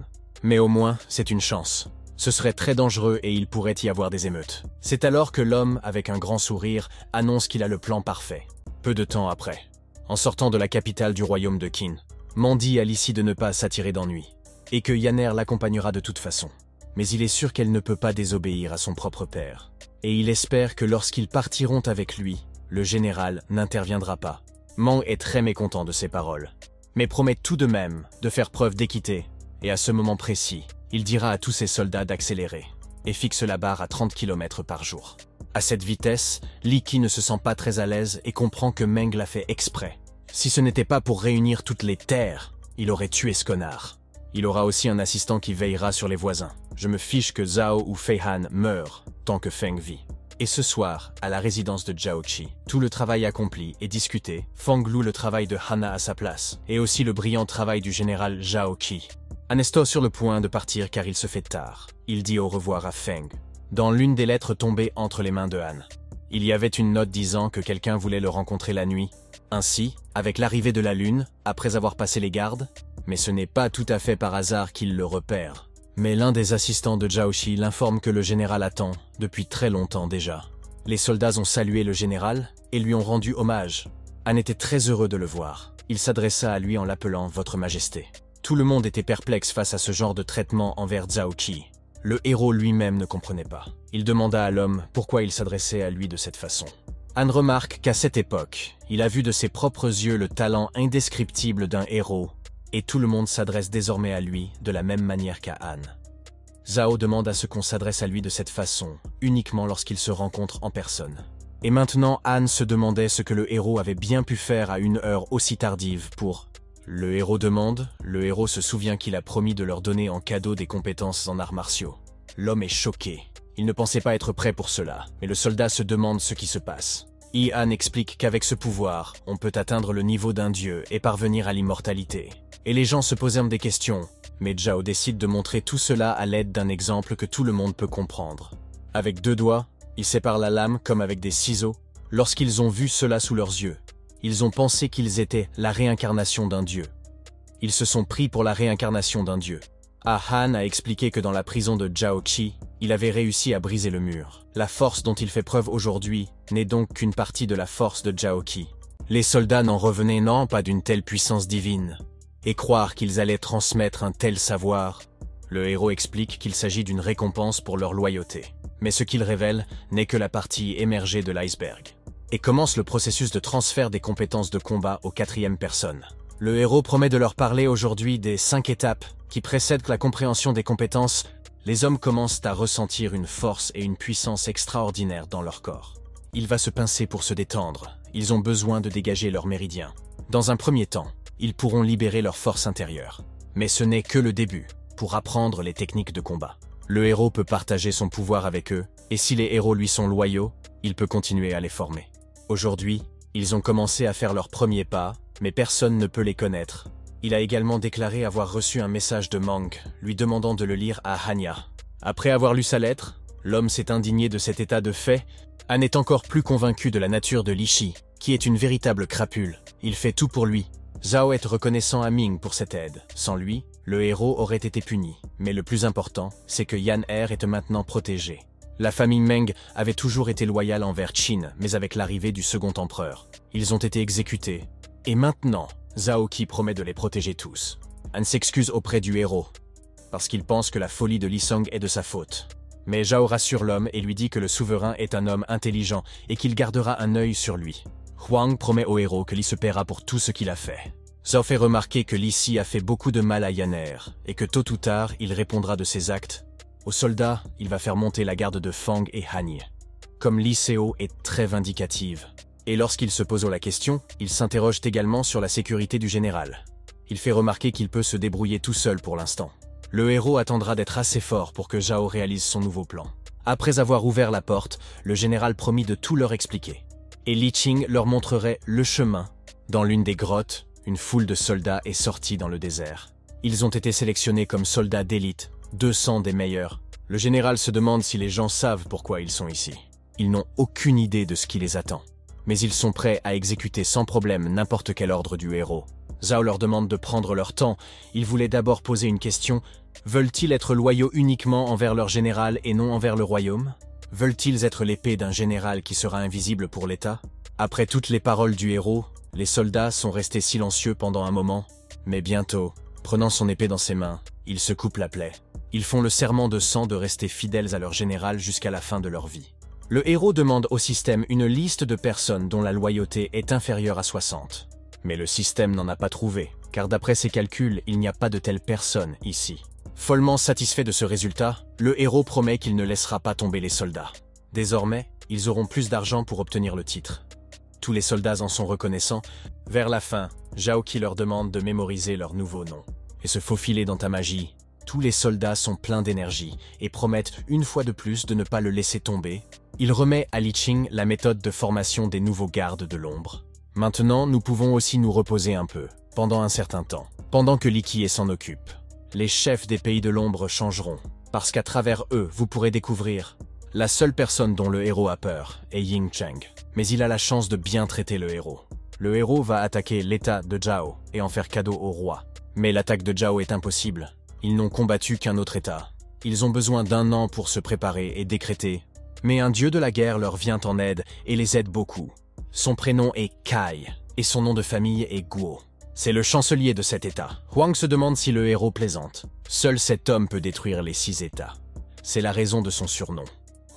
Mais au moins, c'est une chance. Ce serait très dangereux et il pourrait y avoir des émeutes. C'est alors que l'homme, avec un grand sourire, annonce qu'il a le plan parfait. Peu de temps après, en sortant de la capitale du royaume de Qin, Mang dit à Li Si de ne pas s'attirer d'ennui, et que Yanner l'accompagnera de toute façon. Mais il est sûr qu'elle ne peut pas désobéir à son propre père. Et il espère que lorsqu'ils partiront avec lui, le général n'interviendra pas. Mang est très mécontent de ces paroles, mais promet tout de même de faire preuve d'équité, et à ce moment précis, il dira à tous ses soldats d'accélérer, et fixe la barre à 30 km par jour. À cette vitesse, Li Qi ne se sent pas très à l'aise et comprend que Meng l'a fait exprès. Si ce n'était pas pour réunir toutes les terres, il aurait tué ce connard. Il aura aussi un assistant qui veillera sur les voisins. Je me fiche que Zhao ou Fei Han meurent, tant que Feng vit. Et ce soir, à la résidence de Zhao Qi, tout le travail accompli est discuté. Feng loue le travail de Hana à sa place, et aussi le brillant travail du général Zhao Qi. Han est sur le point de partir car il se fait tard. Il dit au revoir à Feng. Dans l'une des lettres tombées entre les mains de Han, il y avait une note disant que quelqu'un voulait le rencontrer la nuit. Ainsi, avec l'arrivée de la lune, après avoir passé les gardes, mais ce n'est pas tout à fait par hasard qu'il le repère. Mais l'un des assistants de Zhao Qi l'informe que le général attend, depuis très longtemps déjà. Les soldats ont salué le général et lui ont rendu hommage. Han était très heureux de le voir. Il s'adressa à lui en l'appelant « Votre Majesté ». Tout le monde était perplexe face à ce genre de traitement envers Zhao Qi. Le héros lui-même ne comprenait pas. Il demanda à l'homme pourquoi il s'adressait à lui de cette façon. Han remarque qu'à cette époque, il a vu de ses propres yeux le talent indescriptible d'un héros, et tout le monde s'adresse désormais à lui de la même manière qu'à Han. Zhao demande à ce qu'on s'adresse à lui de cette façon, uniquement lorsqu'ils se rencontrent en personne. Et maintenant, Han se demandait ce que le héros avait bien pu faire à une heure aussi tardive pour... Le héros demande, le héros se souvient qu'il a promis de leur donner en cadeau des compétences en arts martiaux. L'homme est choqué. Il ne pensait pas être prêt pour cela, mais le soldat se demande ce qui se passe. Han explique qu'avec ce pouvoir, on peut atteindre le niveau d'un dieu et parvenir à l'immortalité. Et les gens se posent des questions, mais Zhao décide de montrer tout cela à l'aide d'un exemple que tout le monde peut comprendre. Avec 2 doigts, il sépare la lame comme avec des ciseaux. Lorsqu'ils ont vu cela sous leurs yeux, ils ont pensé qu'ils étaient la réincarnation d'un dieu. Ils se sont pris pour la réincarnation d'un dieu. Han a expliqué que dans la prison de Zhao Qi, il avait réussi à briser le mur. La force dont il fait preuve aujourd'hui n'est donc qu'une partie de la force de Zhao Qi. Les soldats n'en revenaient pas d'une telle puissance divine. Et croire qu'ils allaient transmettre un tel savoir. Le héros explique qu'il s'agit d'une récompense pour leur loyauté. Mais ce qu'il révèle n'est que la partie émergée de l'iceberg. Et commence le processus de transfert des compétences de combat aux 4e personnes. Le héros promet de leur parler aujourd'hui des 5 étapes qui précèdent la compréhension des compétences. Les hommes commencent à ressentir une force et une puissance extraordinaires dans leur corps. Il va se pincer pour se détendre. Ils ont besoin de dégager leur méridien. Dans un premier temps, ils pourront libérer leur force intérieure. Mais ce n'est que le début pour apprendre les techniques de combat. Le héros peut partager son pouvoir avec eux, et si les héros lui sont loyaux, il peut continuer à les former. Aujourd'hui, ils ont commencé à faire leurs premiers pas, mais personne ne peut les connaître. Il a également déclaré avoir reçu un message de Mang, lui demandant de le lire à Hanya. Après avoir lu sa lettre, l'homme s'est indigné de cet état de fait. Han est encore plus convaincu de la nature de Li Shi, qui est une véritable crapule. Il fait tout pour lui. Zhao est reconnaissant à Ming pour cette aide. Sans lui, le héros aurait été puni. Mais le plus important, c'est que Yan Er est maintenant protégé. La famille Meng avait toujours été loyale envers Qin, mais avec l'arrivée du second empereur, ils ont été exécutés. Et maintenant, Zhao Qi promet de les protéger tous. Han s'excuse auprès du héros, parce qu'il pense que la folie de Li Song est de sa faute. Mais Zhao rassure l'homme et lui dit que le souverain est un homme intelligent et qu'il gardera un œil sur lui. Huang promet au héros que Li se paiera pour tout ce qu'il a fait. Zhao fait remarquer que Li Si a fait beaucoup de mal à Yan Er, et que tôt ou tard, il répondra de ses actes. Aux soldats, il va faire monter la garde de Fang et Han. Comme Li Seo est très vindicative. Et lorsqu'il se pose la question, il s'interroge également sur la sécurité du général. Il fait remarquer qu'il peut se débrouiller tout seul pour l'instant. Le héros attendra d'être assez fort pour que Zhao réalise son nouveau plan. Après avoir ouvert la porte, le général promit de tout leur expliquer. Et Li Qing leur montrerait le chemin. Dans l'une des grottes, une foule de soldats est sortie dans le désert. Ils ont été sélectionnés comme soldats d'élite, 200 des meilleurs. Le général se demande si les gens savent pourquoi ils sont ici. Ils n'ont aucune idée de ce qui les attend. Mais ils sont prêts à exécuter sans problème n'importe quel ordre du héros. Zhao leur demande de prendre leur temps. Il voulait d'abord poser une question. Veulent-ils être loyaux uniquement envers leur général et non envers le royaume? Veulent-ils être l'épée d'un général qui sera invisible pour l'État? Après toutes les paroles du héros, les soldats sont restés silencieux pendant un moment. Mais bientôt, prenant son épée dans ses mains, ils se coupent la plaie. Ils font le serment de sang de rester fidèles à leur général jusqu'à la fin de leur vie. Le héros demande au système une liste de personnes dont la loyauté est inférieure à 60. Mais le système n'en a pas trouvé, car d'après ses calculs, il n'y a pas de telle personne ici. Follement satisfait de ce résultat, le héros promet qu'il ne laissera pas tomber les soldats. Désormais, ils auront plus d'argent pour obtenir le titre. Tous les soldats en sont reconnaissants. Vers la fin, Zhao Qi leur demande de mémoriser leur nouveau nom et se faufiler dans ta magie. Tous les soldats sont pleins d'énergie et promettent une fois de plus de ne pas le laisser tomber. Il remet à Li Qing la méthode de formation des nouveaux gardes de l'ombre. Maintenant, nous pouvons aussi nous reposer un peu, pendant un certain temps, pendant que Li Qi s'en occupe. Les chefs des pays de l'ombre changeront, parce qu'à travers eux, vous pourrez découvrir. La seule personne dont le héros a peur est Ying Cheng, mais il a la chance de bien traiter le héros. Le héros va attaquer l'état de Zhao et en faire cadeau au roi. Mais l'attaque de Zhao est impossible. Ils n'ont combattu qu'un autre état. Ils ont besoin d'1 an pour se préparer et décréter. Mais un dieu de la guerre leur vient en aide et les aide beaucoup. Son prénom est Kai et son nom de famille est Guo. C'est le chancelier de cet état. Huang se demande si le héros plaisante. Seul cet homme peut détruire les 6 états. C'est la raison de son surnom.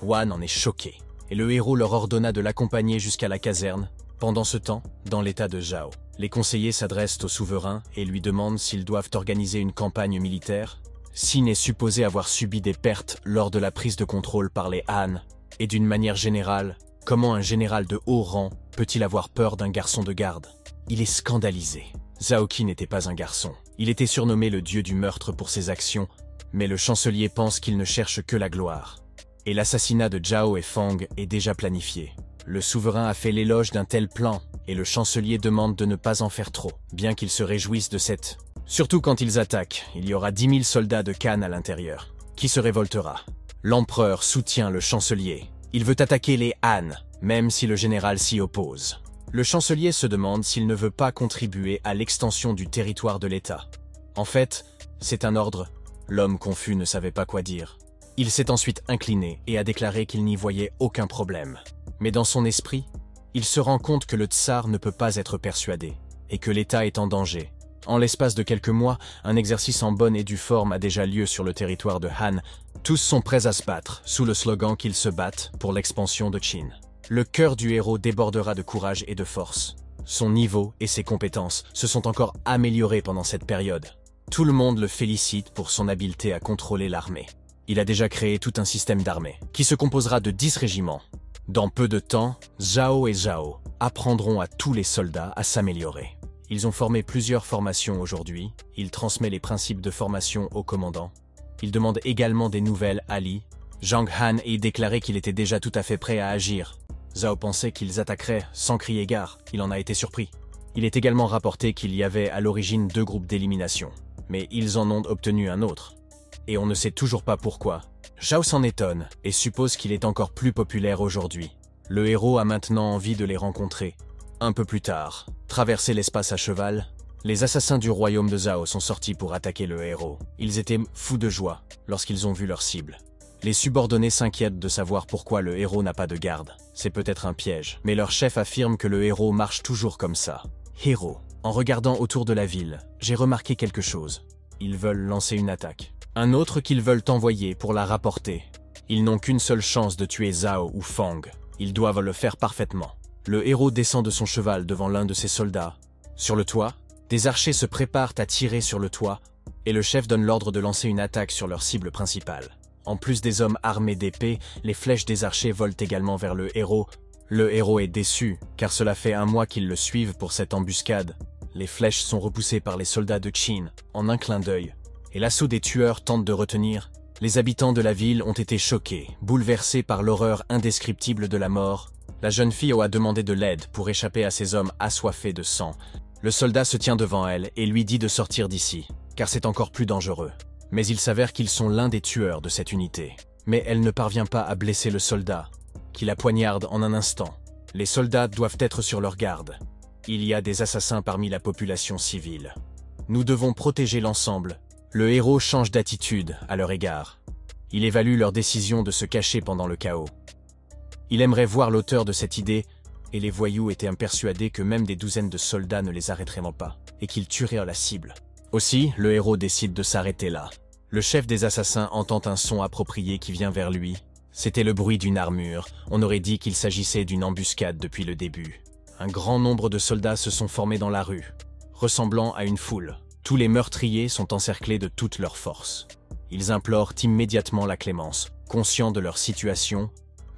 Huang en est choqué, et le héros leur ordonna de l'accompagner jusqu'à la caserne. Pendant ce temps, dans l'état de Zhao, les conseillers s'adressent au souverain et lui demandent s'ils doivent organiser une campagne militaire. Sin est supposé avoir subi des pertes lors de la prise de contrôle par les Han, et d'une manière générale, comment un général de haut rang peut-il avoir peur d'un garçon de garde? Il est scandalisé. Zhao Qi n'était pas un garçon. Il était surnommé le dieu du meurtre pour ses actions, mais le chancelier pense qu'il ne cherche que la gloire. Et l'assassinat de Zhao et Fang est déjà planifié. Le souverain a fait l'éloge d'un tel plan, et le chancelier demande de ne pas en faire trop, bien qu'ils se réjouissent de cette... Surtout quand ils attaquent, il y aura 10 000 soldats de Khan à l'intérieur. Qui se révoltera? L'empereur soutient le chancelier. Il veut attaquer les Han, même si le général s'y oppose. Le chancelier se demande s'il ne veut pas contribuer à l'extension du territoire de l'État. En fait, c'est un ordre. L'homme confus ne savait pas quoi dire. Il s'est ensuite incliné et a déclaré qu'il n'y voyait aucun problème. Mais dans son esprit, il se rend compte que le tsar ne peut pas être persuadé, et que l'État est en danger. En l'espace de quelques mois, un exercice en bonne et due forme a déjà lieu sur le territoire de Han. Tous sont prêts à se battre, sous le slogan qu'ils se battent pour l'expansion de Qin. Le cœur du héros débordera de courage et de force. Son niveau et ses compétences se sont encore améliorés pendant cette période. Tout le monde le félicite pour son habileté à contrôler l'armée. Il a déjà créé tout un système d'armée, qui se composera de 10 régiments. Dans peu de temps, Zhao et Zhao apprendront à tous les soldats à s'améliorer. Ils ont formé plusieurs formations aujourd'hui, il transmet les principes de formation au commandant. Il demande également des nouvelles à Li. Zhang Han a déclaré qu'il était déjà tout à fait prêt à agir. Zhao pensait qu'ils attaqueraient sans crier gare, il en a été surpris. Il est également rapporté qu'il y avait à l'origine 2 groupes d'élimination, mais ils en ont obtenu un autre. Et on ne sait toujours pas pourquoi. Zhao s'en étonne et suppose qu'il est encore plus populaire aujourd'hui. Le héros a maintenant envie de les rencontrer. Un peu plus tard, traverser l'espace à cheval, les assassins du royaume de Zhao sont sortis pour attaquer le héros. Ils étaient fous de joie lorsqu'ils ont vu leur cible. Les subordonnés s'inquiètent de savoir pourquoi le héros n'a pas de garde. C'est peut-être un piège, mais leur chef affirme que le héros marche toujours comme ça. Héros, en regardant autour de la ville, j'ai remarqué quelque chose. Ils veulent lancer une attaque. Un autre qu'ils veulent envoyer pour la rapporter. Ils n'ont qu'une seule chance de tuer Zhao ou Fang. Ils doivent le faire parfaitement. Le héros descend de son cheval devant l'un de ses soldats. Sur le toit, des archers se préparent à tirer sur le toit, et le chef donne l'ordre de lancer une attaque sur leur cible principale. En plus des hommes armés d'épées, les flèches des archers volent également vers le héros. Le héros est déçu, car cela fait 1 mois qu'ils le suivent pour cette embuscade. Les flèches sont repoussées par les soldats de Qin, en un clin d'œil, et l'assaut des tueurs tente de retenir. Les habitants de la ville ont été choqués, bouleversés par l'horreur indescriptible de la mort. La jeune fille a demandé de l'aide pour échapper à ces hommes assoiffés de sang. Le soldat se tient devant elle et lui dit de sortir d'ici, car c'est encore plus dangereux. Mais il s'avère qu'ils sont l'un des tueurs de cette unité. Mais elle ne parvient pas à blesser le soldat, qui la poignarde en un instant. Les soldats doivent être sur leur garde. Il y a des assassins parmi la population civile. Nous devons protéger l'ensemble. Le héros change d'attitude à leur égard. Il évalue leur décision de se cacher pendant le chaos. Il aimerait voir l'auteur de cette idée, et les voyous étaient persuadés que même des douzaines de soldats ne les arrêteraient pas, et qu'ils tueraient la cible. Aussi, le héros décide de s'arrêter là. Le chef des assassins entend un son approprié qui vient vers lui. C'était le bruit d'une armure. On aurait dit qu'il s'agissait d'une embuscade depuis le début. Un grand nombre de soldats se sont formés dans la rue, ressemblant à une foule. Tous les meurtriers sont encerclés de toute leur force. Ils implorent immédiatement la clémence, conscients de leur situation,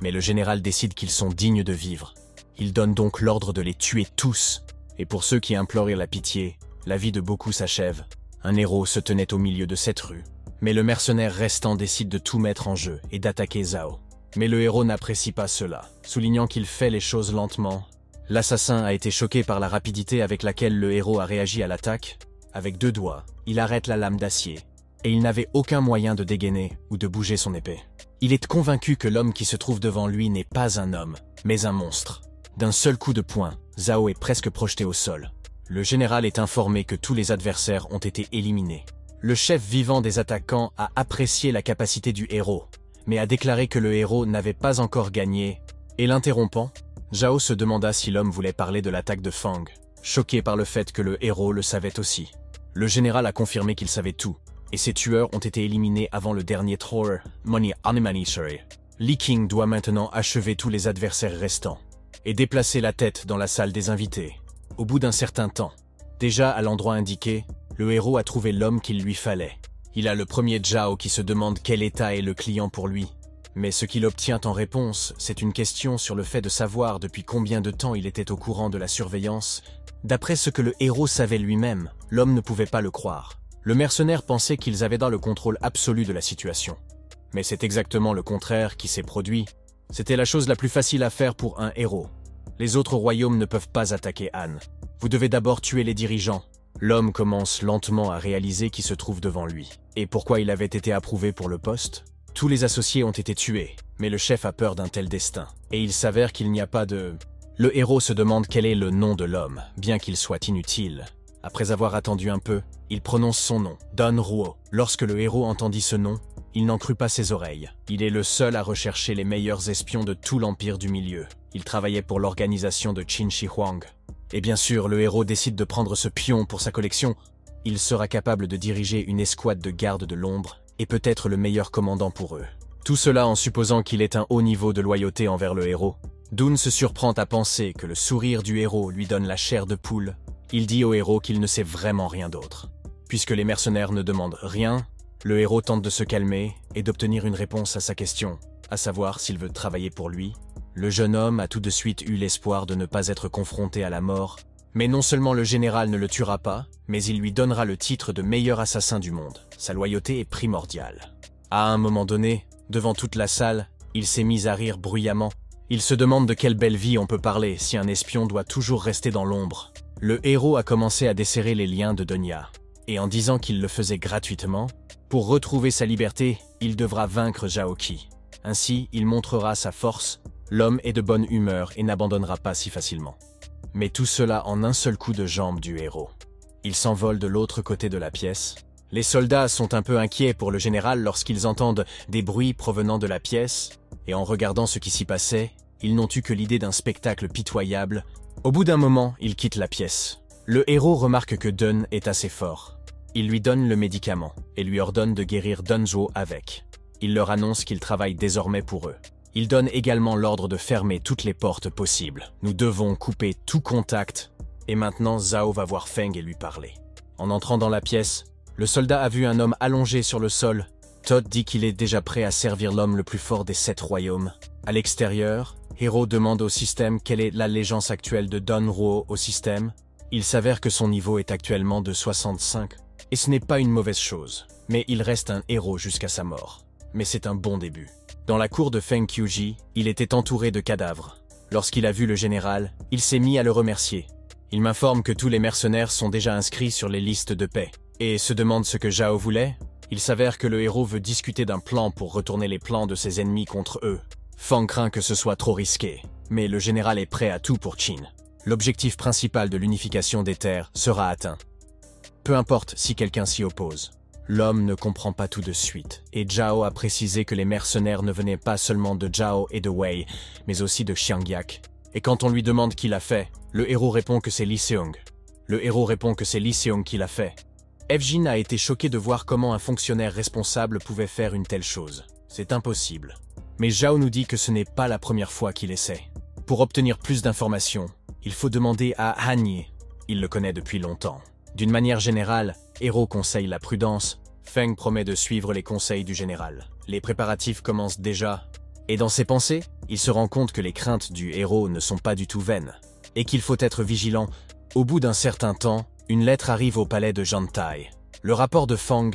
mais le général décide qu'ils sont dignes de vivre. Il donne donc l'ordre de les tuer tous. Et pour ceux qui implorent la pitié, la vie de beaucoup s'achève. Un héros se tenait au milieu de cette rue. Mais le mercenaire restant décide de tout mettre en jeu et d'attaquer Zhao. Mais le héros n'apprécie pas cela, soulignant qu'il fait les choses lentement. L'assassin a été choqué par la rapidité avec laquelle le héros a réagi à l'attaque. Avec 2 doigts, il arrête la lame d'acier. Et il n'avait aucun moyen de dégainer ou de bouger son épée. Il est convaincu que l'homme qui se trouve devant lui n'est pas un homme, mais un monstre. D'un seul coup de poing, Zhao est presque projeté au sol. Le général est informé que tous les adversaires ont été éliminés. Le chef vivant des attaquants a apprécié la capacité du héros, mais a déclaré que le héros n'avait pas encore gagné. Et l'interrompant, Zhao se demanda si l'homme voulait parler de l'attaque de Fang, choqué par le fait que le héros le savait aussi. Le général a confirmé qu'il savait tout, et ses tueurs ont été éliminés avant le dernier Thor, Money Animanisary. Li King doit maintenant achever tous les adversaires restants, et déplacer la tête dans la salle des invités. Au bout d'un certain temps, déjà à l'endroit indiqué, le héros a trouvé l'homme qu'il lui fallait. Il a le premier Zhao qui se demande quel état est le client pour lui. Mais ce qu'il obtient en réponse, c'est une question sur le fait de savoir depuis combien de temps il était au courant de la surveillance. D'après ce que le héros savait lui-même, l'homme ne pouvait pas le croire. Le mercenaire pensait qu'ils avaient dans le contrôle absolu de la situation. Mais c'est exactement le contraire qui s'est produit. C'était la chose la plus facile à faire pour un héros. Les autres royaumes ne peuvent pas attaquer Han. Vous devez d'abord tuer les dirigeants. L'homme commence lentement à réaliser qui se trouve devant lui. Et pourquoi il avait été approuvé pour le poste? Tous les associés ont été tués, mais le chef a peur d'un tel destin. Et il s'avère qu'il n'y a pas de... Le héros se demande quel est le nom de l'homme, bien qu'il soit inutile. Après avoir attendu un peu, il prononce son nom, Don Ruo. Lorsque le héros entendit ce nom, il n'en crut pas ses oreilles. Il est le seul à rechercher les meilleurs espions de tout l'Empire du Milieu. Il travaillait pour l'organisation de Qin Shi Huang. Et bien sûr, le héros décide de prendre ce pion pour sa collection. Il sera capable de diriger une escouade de gardes de l'ombre et peut-être le meilleur commandant pour eux. Tout cela en supposant qu'il ait un haut niveau de loyauté envers le héros. Dun se surprend à penser que le sourire du héros lui donne la chair de poule. Il dit au héros qu'il ne sait vraiment rien d'autre. Puisque les mercenaires ne demandent rien, le héros tente de se calmer et d'obtenir une réponse à sa question, à savoir s'il veut travailler pour lui. Le jeune homme a tout de suite eu l'espoir de ne pas être confronté à la mort, mais non seulement le général ne le tuera pas, mais il lui donnera le titre de meilleur assassin du monde. Sa loyauté est primordiale. À un moment donné, devant toute la salle, il s'est mis à rire bruyamment. Il se demande de quelle belle vie on peut parler si un espion doit toujours rester dans l'ombre. Le héros a commencé à desserrer les liens de Donia, et en disant qu'il le faisait gratuitement, pour retrouver sa liberté, il devra vaincre Zhao Qi. Ainsi, il montrera sa force. L'homme est de bonne humeur et n'abandonnera pas si facilement. Mais tout cela en un seul coup de jambe du héros. Il s'envole de l'autre côté de la pièce. Les soldats sont un peu inquiets pour le général lorsqu'ils entendent des bruits provenant de la pièce, et en regardant ce qui s'y passait, ils n'ont eu que l'idée d'un spectacle pitoyable. Au bout d'un moment, ils quittent la pièce. Le héros remarque que Dun est assez fort. Il lui donne le médicament et lui ordonne de guérir Dunzhuo avec. Il leur annonce qu'il travaille désormais pour eux. Il donne également l'ordre de fermer toutes les portes possibles. Nous devons couper tout contact. Et maintenant, Zhao va voir Feng et lui parler. En entrant dans la pièce, le soldat a vu un homme allongé sur le sol. Todd dit qu'il est déjà prêt à servir l'homme le plus fort des 7 royaumes. À l'extérieur, Hero demande au système quelle est l'allégeance actuelle de Don Ruo au système. Il s'avère que son niveau est actuellement de 65. Et ce n'est pas une mauvaise chose. Mais il reste un héros jusqu'à sa mort. Mais c'est un bon début. Dans la cour de Feng Qiuji, il était entouré de cadavres. Lorsqu'il a vu le général, il s'est mis à le remercier. Il m'informe que tous les mercenaires sont déjà inscrits sur les listes de paix, et se demande ce que Zhao voulait. Il s'avère que le héros veut discuter d'un plan pour retourner les plans de ses ennemis contre eux. Feng craint que ce soit trop risqué, mais le général est prêt à tout pour Qin. L'objectif principal de l'unification des terres sera atteint. Peu importe si quelqu'un s'y oppose. L'homme ne comprend pas tout de suite, et Zhao a précisé que les mercenaires ne venaient pas seulement de Zhao et de Wei, mais aussi de Xiangyak. Et quand on lui demande qui l'a fait, le héros répond que c'est Li Seong. Le héros répond que c'est Li Seong qui l'a fait. Evjin a été choqué de voir comment un fonctionnaire responsable pouvait faire une telle chose. C'est impossible. Mais Zhao nous dit que ce n'est pas la première fois qu'il essaie. Pour obtenir plus d'informations, il faut demander à Han Ye. Il le connaît depuis longtemps. D'une manière générale, Héros conseille la prudence. Feng promet de suivre les conseils du général. Les préparatifs commencent déjà. Et dans ses pensées, il se rend compte que les craintes du héros ne sont pas du tout vaines. Et qu'il faut être vigilant. Au bout d'un certain temps, une lettre arrive au palais de Jantai. Le rapport de Feng,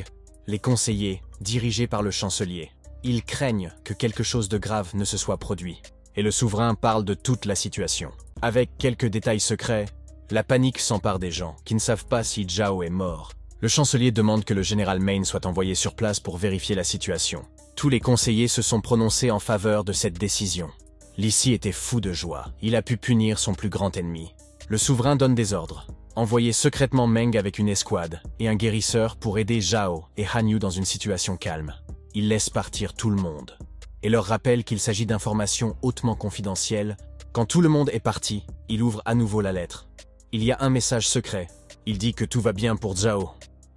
les conseillers, dirigés par le chancelier. Ils craignent que quelque chose de grave ne se soit produit. Et le souverain parle de toute la situation. Avec quelques détails secrets, la panique s'empare des gens, qui ne savent pas si Zhao est mort. Le chancelier demande que le général Main soit envoyé sur place pour vérifier la situation. Tous les conseillers se sont prononcés en faveur de cette décision. Li Si était fou de joie. Il a pu punir son plus grand ennemi. Le souverain donne des ordres. Envoyer secrètement Meng avec une escouade et un guérisseur pour aider Zhao et Han Yu dans une situation calme. Il laisse partir tout le monde et leur rappelle qu'il s'agit d'informations hautement confidentielles. Quand tout le monde est parti, il ouvre à nouveau la lettre. Il y a un message secret. Il dit que tout va bien pour Zhao,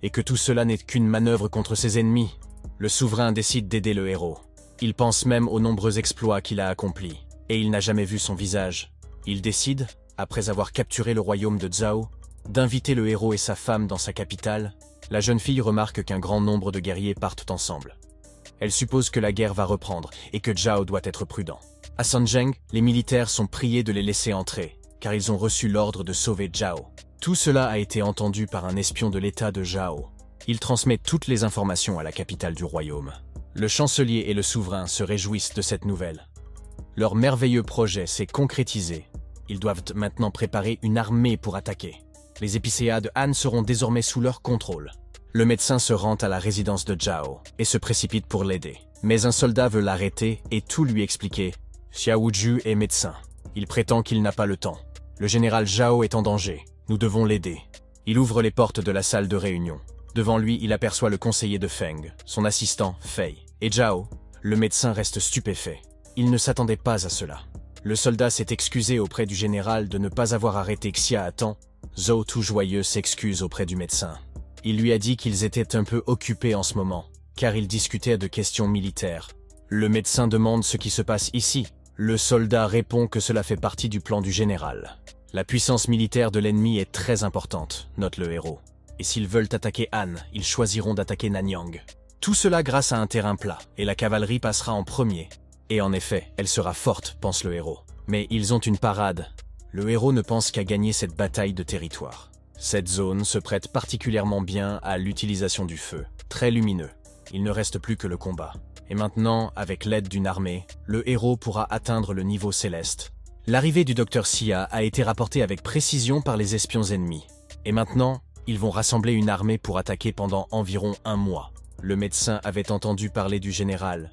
et que tout cela n'est qu'une manœuvre contre ses ennemis. Le souverain décide d'aider le héros. Il pense même aux nombreux exploits qu'il a accomplis, et il n'a jamais vu son visage. Il décide, après avoir capturé le royaume de Zhao, d'inviter le héros et sa femme dans sa capitale. La jeune fille remarque qu'un grand nombre de guerriers partent ensemble. Elle suppose que la guerre va reprendre, et que Zhao doit être prudent. À Sanzheng, les militaires sont priés de les laisser entrer, car ils ont reçu l'ordre de sauver Zhao. Tout cela a été entendu par un espion de l'état de Zhao. Il transmet toutes les informations à la capitale du royaume. Le chancelier et le souverain se réjouissent de cette nouvelle. Leur merveilleux projet s'est concrétisé. Ils doivent maintenant préparer une armée pour attaquer. Les épicéas de Han seront désormais sous leur contrôle. Le médecin se rend à la résidence de Zhao et se précipite pour l'aider. Mais un soldat veut l'arrêter et tout lui expliquer. Xiao Ju est médecin. Il prétend qu'il n'a pas le temps. Le général Zhao est en danger. Nous devons l'aider. Il ouvre les portes de la salle de réunion. Devant lui, il aperçoit le conseiller de Feng, son assistant, Fei. Et Zhao, le médecin reste stupéfait. Il ne s'attendait pas à cela. Le soldat s'est excusé auprès du général de ne pas avoir arrêté Xia à temps. Zhao, tout joyeux, s'excuse auprès du médecin. Il lui a dit qu'ils étaient un peu occupés en ce moment, car ils discutaient de questions militaires. Le médecin demande ce qui se passe ici. Le soldat répond que cela fait partie du plan du général. La puissance militaire de l'ennemi est très importante, note le héros. Et s'ils veulent attaquer Han, ils choisiront d'attaquer Nanyang. Tout cela grâce à un terrain plat, et la cavalerie passera en premier. Et en effet, elle sera forte, pense le héros. Mais ils ont une parade. Le héros ne pense qu'à gagner cette bataille de territoire. Cette zone se prête particulièrement bien à l'utilisation du feu, très lumineux. Il ne reste plus que le combat. Et maintenant, avec l'aide d'une armée, le héros pourra atteindre le niveau céleste. L'arrivée du docteur Xia a été rapportée avec précision par les espions ennemis. Et maintenant, ils vont rassembler une armée pour attaquer pendant environ 1 mois. Le médecin avait entendu parler du général,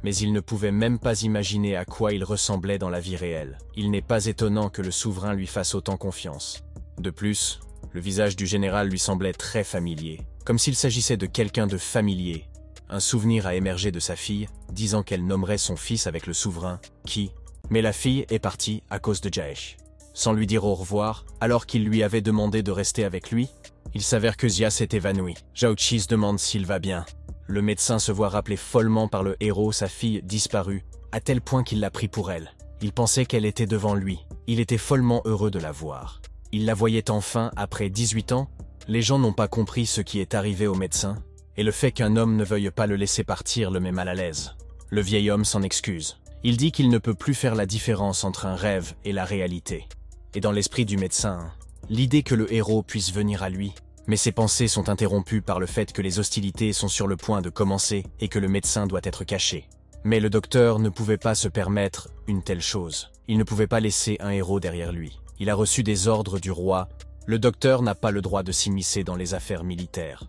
mais il ne pouvait même pas imaginer à quoi il ressemblait dans la vie réelle. Il n'est pas étonnant que le souverain lui fasse autant confiance. De plus, le visage du général lui semblait très familier, comme s'il s'agissait de quelqu'un de familier. Un souvenir a émergé de sa fille, disant qu'elle nommerait son fils avec le souverain, qui... Mais la fille est partie à cause de Jaesh. Sans lui dire au revoir, alors qu'il lui avait demandé de rester avec lui, il s'avère que Xia s'est évanoui. Zhao Qi se demande s'il va bien. Le médecin se voit rappeler follement par le héros sa fille disparue, à tel point qu'il l'a pris pour elle. Il pensait qu'elle était devant lui. Il était follement heureux de la voir. Il la voyait enfin après 18 ans. Les gens n'ont pas compris ce qui est arrivé au médecin, et le fait qu'un homme ne veuille pas le laisser partir le met mal à l'aise. Le vieil homme s'en excuse. Il dit qu'il ne peut plus faire la différence entre un rêve et la réalité. Et dans l'esprit du médecin, l'idée que le héros puisse venir à lui, mais ses pensées sont interrompues par le fait que les hostilités sont sur le point de commencer et que le médecin doit être caché. Mais le docteur ne pouvait pas se permettre une telle chose. Il ne pouvait pas laisser un héros derrière lui. Il a reçu des ordres du roi. Le docteur n'a pas le droit de s'immiscer dans les affaires militaires.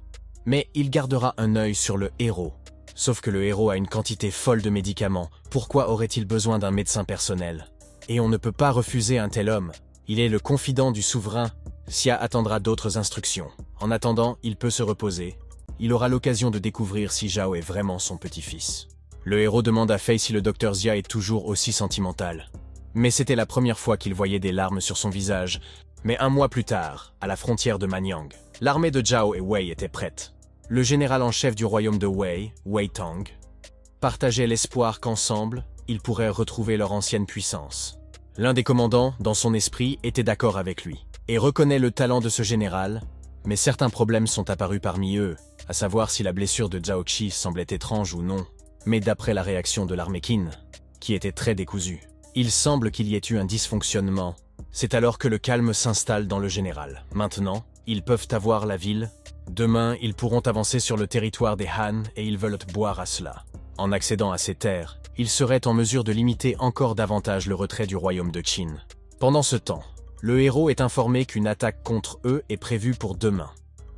Mais il gardera un œil sur le héros. Sauf que le héros a une quantité folle de médicaments. Pourquoi aurait-il besoin d'un médecin personnel? Et on ne peut pas refuser un tel homme. Il est le confident du souverain. Xia attendra d'autres instructions. En attendant, il peut se reposer. Il aura l'occasion de découvrir si Zhao est vraiment son petit-fils. Le héros demande à Fei si le docteur Xia est toujours aussi sentimental. Mais c'était la première fois qu'il voyait des larmes sur son visage. Mais 1 mois plus tard, à la frontière de Manyang, l'armée de Zhao et Wei était prête. Le général en chef du royaume de Wei, Wei Tang, partageait l'espoir qu'ensemble, ils pourraient retrouver leur ancienne puissance. L'un des commandants, dans son esprit, était d'accord avec lui, et reconnaît le talent de ce général, mais certains problèmes sont apparus parmi eux, à savoir si la blessure de Zhao Qi semblait étrange ou non, mais d'après la réaction de l'armée Qin, qui était très décousue, il semble qu'il y ait eu un dysfonctionnement. C'est alors que le calme s'installe dans le général. Maintenant, ils peuvent avoir la ville. Demain, ils pourront avancer sur le territoire des Han et ils veulent boire à cela. En accédant à ces terres, ils seraient en mesure de limiter encore davantage le retrait du royaume de Qin. Pendant ce temps, le héros est informé qu'une attaque contre eux est prévue pour demain.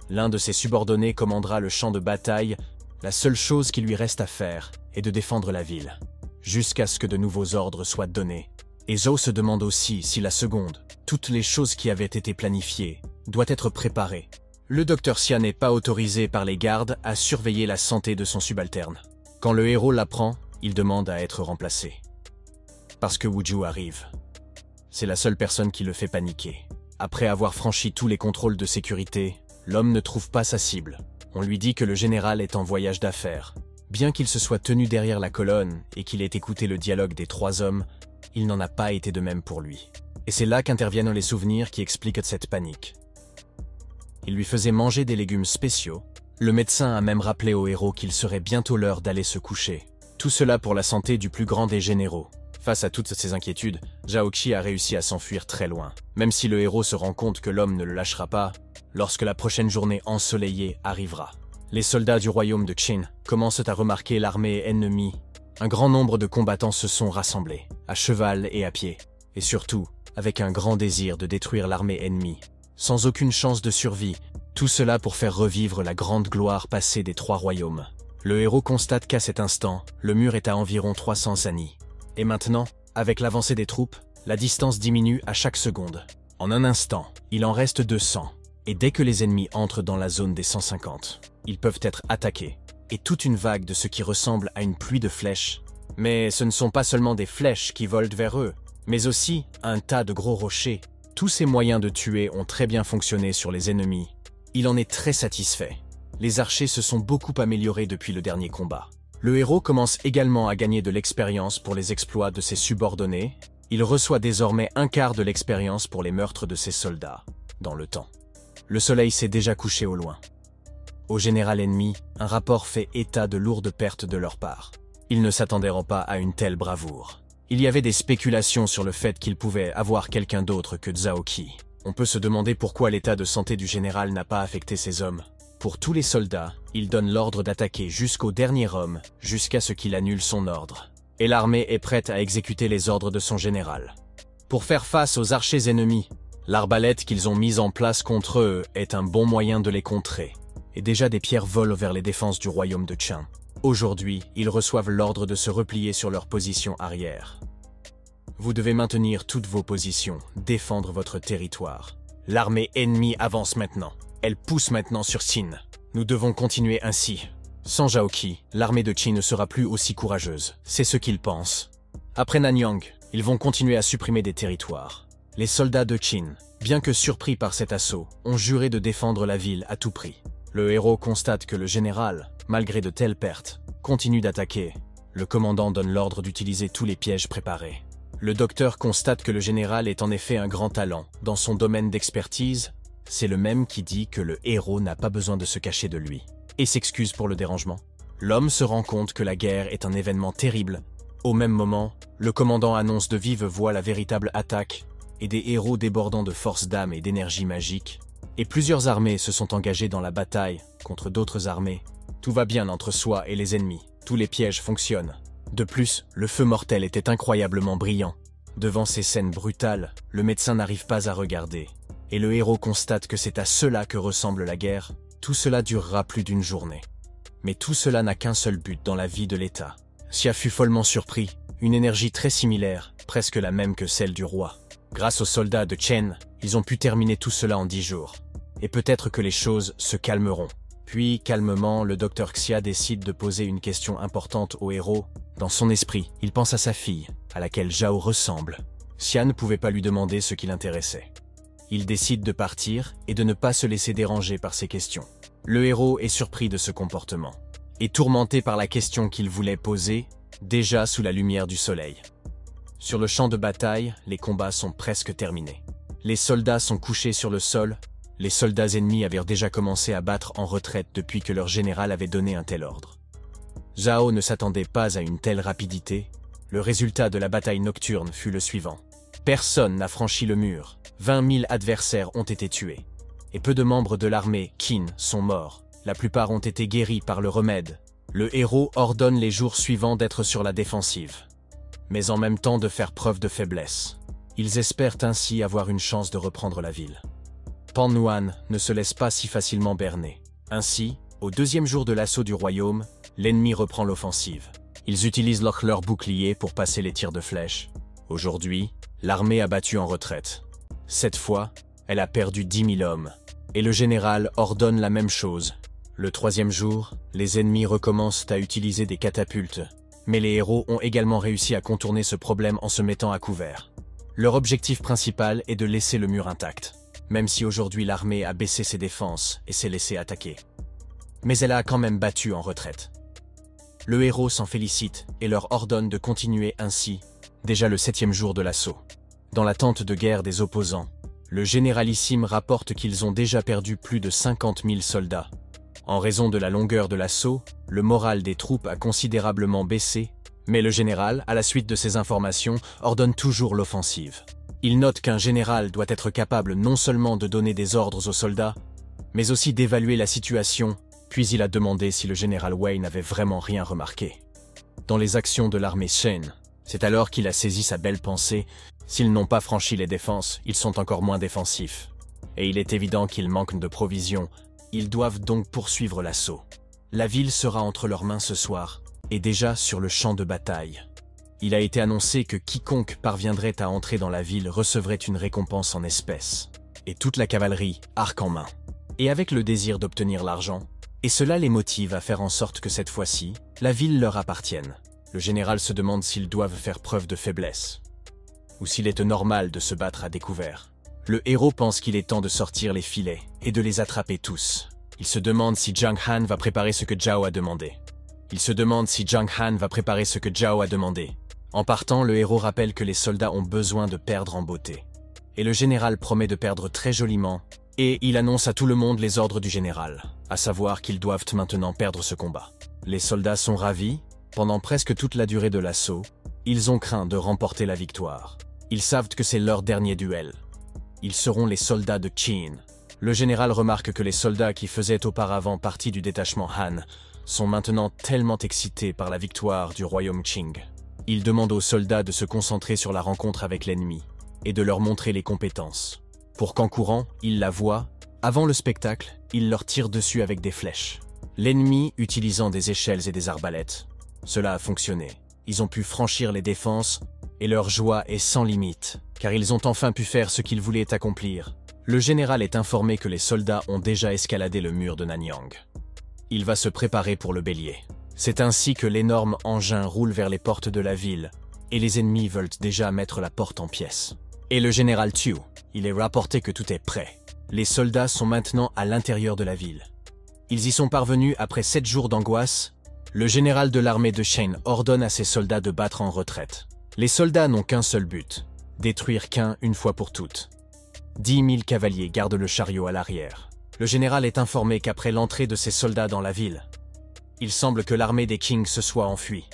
L'un de ses subordonnés commandera le champ de bataille. La seule chose qui lui reste à faire est de défendre la ville, jusqu'à ce que de nouveaux ordres soient donnés. Et Zhao se demande aussi si la seconde, toutes les choses qui avaient été planifiées, doit être préparée. Le docteur Xia n'est pas autorisé par les gardes à surveiller la santé de son subalterne. Quand le héros l'apprend, il demande à être remplacé. Parce que Wuju arrive. C'est la seule personne qui le fait paniquer. Après avoir franchi tous les contrôles de sécurité, l'homme ne trouve pas sa cible. On lui dit que le général est en voyage d'affaires. Bien qu'il se soit tenu derrière la colonne et qu'il ait écouté le dialogue des 3 hommes, il n'en a pas été de même pour lui. Et c'est là qu'interviennent les souvenirs qui expliquent cette panique. Il lui faisait manger des légumes spéciaux. Le médecin a même rappelé au héros qu'il serait bientôt l'heure d'aller se coucher. Tout cela pour la santé du plus grand des généraux. Face à toutes ces inquiétudes, Zhao Qi a réussi à s'enfuir très loin. Même si le héros se rend compte que l'homme ne le lâchera pas, lorsque la prochaine journée ensoleillée arrivera. Les soldats du royaume de Qin commencent à remarquer l'armée ennemie. Un grand nombre de combattants se sont rassemblés, à cheval et à pied, et surtout, avec un grand désir de détruire l'armée ennemie. Sans aucune chance de survie, tout cela pour faire revivre la grande gloire passée des 3 royaumes. Le héros constate qu'à cet instant, le mur est à environ 300 années. Et maintenant, avec l'avancée des troupes, la distance diminue à chaque seconde. En un instant, il en reste 200. Et dès que les ennemis entrent dans la zone des 150, ils peuvent être attaqués. Et toute une vague de ce qui ressemble à une pluie de flèches. Mais ce ne sont pas seulement des flèches qui volent vers eux, mais aussi un tas de gros rochers. Tous ces moyens de tuer ont très bien fonctionné sur les ennemis. Il en est très satisfait. Les archers se sont beaucoup améliorés depuis le dernier combat. Le héros commence également à gagner de l'expérience pour les exploits de ses subordonnés. Il reçoit désormais un quart de l'expérience pour les meurtres de ses soldats, dans le temps. Le soleil s'est déjà couché au loin. Au général ennemi, un rapport fait état de lourdes pertes de leur part. Ils ne s'attendaient pas à une telle bravoure. Il y avait des spéculations sur le fait qu'il pouvait avoir quelqu'un d'autre que Zhao Qi. On peut se demander pourquoi l'état de santé du général n'a pas affecté ses hommes. Pour tous les soldats, il donne l'ordre d'attaquer jusqu'au dernier homme, jusqu'à ce qu'il annule son ordre. Et l'armée est prête à exécuter les ordres de son général. Pour faire face aux archers ennemis, l'arbalète qu'ils ont mise en place contre eux est un bon moyen de les contrer. Et déjà des pierres volent vers les défenses du royaume de Qin. Aujourd'hui, ils reçoivent l'ordre de se replier sur leur position arrière. Vous devez maintenir toutes vos positions, défendre votre territoire. L'armée ennemie avance maintenant. Elle pousse maintenant sur Xin. Nous devons continuer ainsi. Sans Zhao Qi, l'armée de Qin ne sera plus aussi courageuse. C'est ce qu'ils pensent. Après Nanyang, ils vont continuer à supprimer des territoires. Les soldats de Qin, bien que surpris par cet assaut, ont juré de défendre la ville à tout prix. Le héros constate que le général, malgré de telles pertes, continue d'attaquer. Le commandant donne l'ordre d'utiliser tous les pièges préparés. Le docteur constate que le général est en effet un grand talent. Dans son domaine d'expertise, c'est le même qui dit que le héros n'a pas besoin de se cacher de lui. Et s'excuse pour le dérangement. L'homme se rend compte que la guerre est un événement terrible. Au même moment, le commandant annonce de vive voix la véritable attaque et des héros débordant de force d'âme et d'énergie magique. Et plusieurs armées se sont engagées dans la bataille contre d'autres armées. Tout va bien entre soi et les ennemis. Tous les pièges fonctionnent. De plus, le feu mortel était incroyablement brillant. Devant ces scènes brutales, le médecin n'arrive pas à regarder. Et le héros constate que c'est à cela que ressemble la guerre. Tout cela durera plus d'une journée. Mais tout cela n'a qu'un seul but dans la vie de l'État. Xia fut follement surpris. Une énergie très similaire, presque la même que celle du roi. Grâce aux soldats de Chen, ils ont pu terminer tout cela en 10 jours. Et peut-être que les choses se calmeront. Puis, calmement, le docteur Xia décide de poser une question importante au héros. Dans son esprit, il pense à sa fille, à laquelle Zhao ressemble. Xia ne pouvait pas lui demander ce qui l'intéressait. Il décide de partir et de ne pas se laisser déranger par ces questions. Le héros est surpris de ce comportement. Et tourmenté par la question qu'il voulait poser, déjà sous la lumière du soleil. Sur le champ de bataille, les combats sont presque terminés. Les soldats sont couchés sur le sol. Les soldats ennemis avaient déjà commencé à battre en retraite depuis que leur général avait donné un tel ordre. Zhao ne s'attendait pas à une telle rapidité. Le résultat de la bataille nocturne fut le suivant. Personne n'a franchi le mur. 20 000 adversaires ont été tués. Et peu de membres de l'armée Qin sont morts. La plupart ont été guéris par le remède. Le héros ordonne les jours suivants d'être sur la défensive, mais en même temps de faire preuve de faiblesse. Ils espèrent ainsi avoir une chance de reprendre la ville. Pan Nuan ne se laisse pas si facilement berner. Ainsi, au 2e jour de l'assaut du royaume, l'ennemi reprend l'offensive. Ils utilisent leur bouclier pour passer les tirs de flèches. Aujourd'hui, l'armée a battu en retraite. Cette fois, elle a perdu 10 000 hommes. Et le général ordonne la même chose. Le 3e jour, les ennemis recommencent à utiliser des catapultes. Mais les héros ont également réussi à contourner ce problème en se mettant à couvert. Leur objectif principal est de laisser le mur intact, même si aujourd'hui l'armée a baissé ses défenses et s'est laissée attaquer. Mais elle a quand même battu en retraite. Le héros s'en félicite et leur ordonne de continuer ainsi, déjà le 7e jour de l'assaut. Dans la tente de guerre des opposants, le généralissime rapporte qu'ils ont déjà perdu plus de 50 000 soldats. En raison de la longueur de l'assaut, le moral des troupes a considérablement baissé, mais le général, à la suite de ces informations, ordonne toujours l'offensive. Il note qu'un général doit être capable non seulement de donner des ordres aux soldats, mais aussi d'évaluer la situation, Puis il a demandé si le général Wei n'avait vraiment rien remarqué dans les actions de l'armée Shen. C'est alors qu'il a saisi sa belle pensée. S'ils n'ont pas franchi les défenses, ils sont encore moins défensifs. Et il est évident qu'ils manquent de provisions. Ils doivent donc poursuivre l'assaut. La ville sera entre leurs mains ce soir, et déjà sur le champ de bataille. Il a été annoncé que quiconque parviendrait à entrer dans la ville recevrait une récompense en espèces. Et toute la cavalerie, arc en main. Et avec le désir d'obtenir l'argent, et cela les motive à faire en sorte que cette fois-ci, la ville leur appartienne. Le général se demande s'ils doivent faire preuve de faiblesse, ou s'il est normal de se battre à découvert. Le héros pense qu'il est temps de sortir les filets et de les attraper tous. Il se demande si Zhang Han va préparer ce que Zhao a demandé. En partant, le héros rappelle que les soldats ont besoin de perdre en beauté. Et le général promet de perdre très joliment, et il annonce à tout le monde les ordres du général, à savoir qu'ils doivent maintenant perdre ce combat. Les soldats sont ravis. Pendant presque toute la durée de l'assaut, ils ont craint de remporter la victoire. Ils savent que c'est leur dernier duel. Ils seront les soldats de Qin. Le général remarque que les soldats qui faisaient auparavant partie du détachement Han sont maintenant tellement excités par la victoire du royaume Qing. Il demande aux soldats de se concentrer sur la rencontre avec l'ennemi et de leur montrer les compétences. Pour qu'en courant, ils la voient, avant le spectacle, il leur tire dessus avec des flèches. L'ennemi utilisant des échelles et des arbalètes. Cela a fonctionné. Ils ont pu franchir les défenses et leur joie est sans limite, car ils ont enfin pu faire ce qu'ils voulaient accomplir. Le général est informé que les soldats ont déjà escaladé le mur de Nanyang. Il va se préparer pour le bélier. C'est ainsi que l'énorme engin roule vers les portes de la ville, et les ennemis veulent déjà mettre la porte en pièces. Et le général tue. Il est rapporté que tout est prêt. Les soldats sont maintenant à l'intérieur de la ville. Ils y sont parvenus après 7 jours d'angoisse. Le général de l'armée de Shen ordonne à ses soldats de battre en retraite. Les soldats n'ont qu'un seul but, détruire Qin une fois pour toutes. 10 000 cavaliers gardent le chariot à l'arrière. Le général est informé qu'après l'entrée de ses soldats dans la ville, il semble que l'armée des Qing se soit enfuie.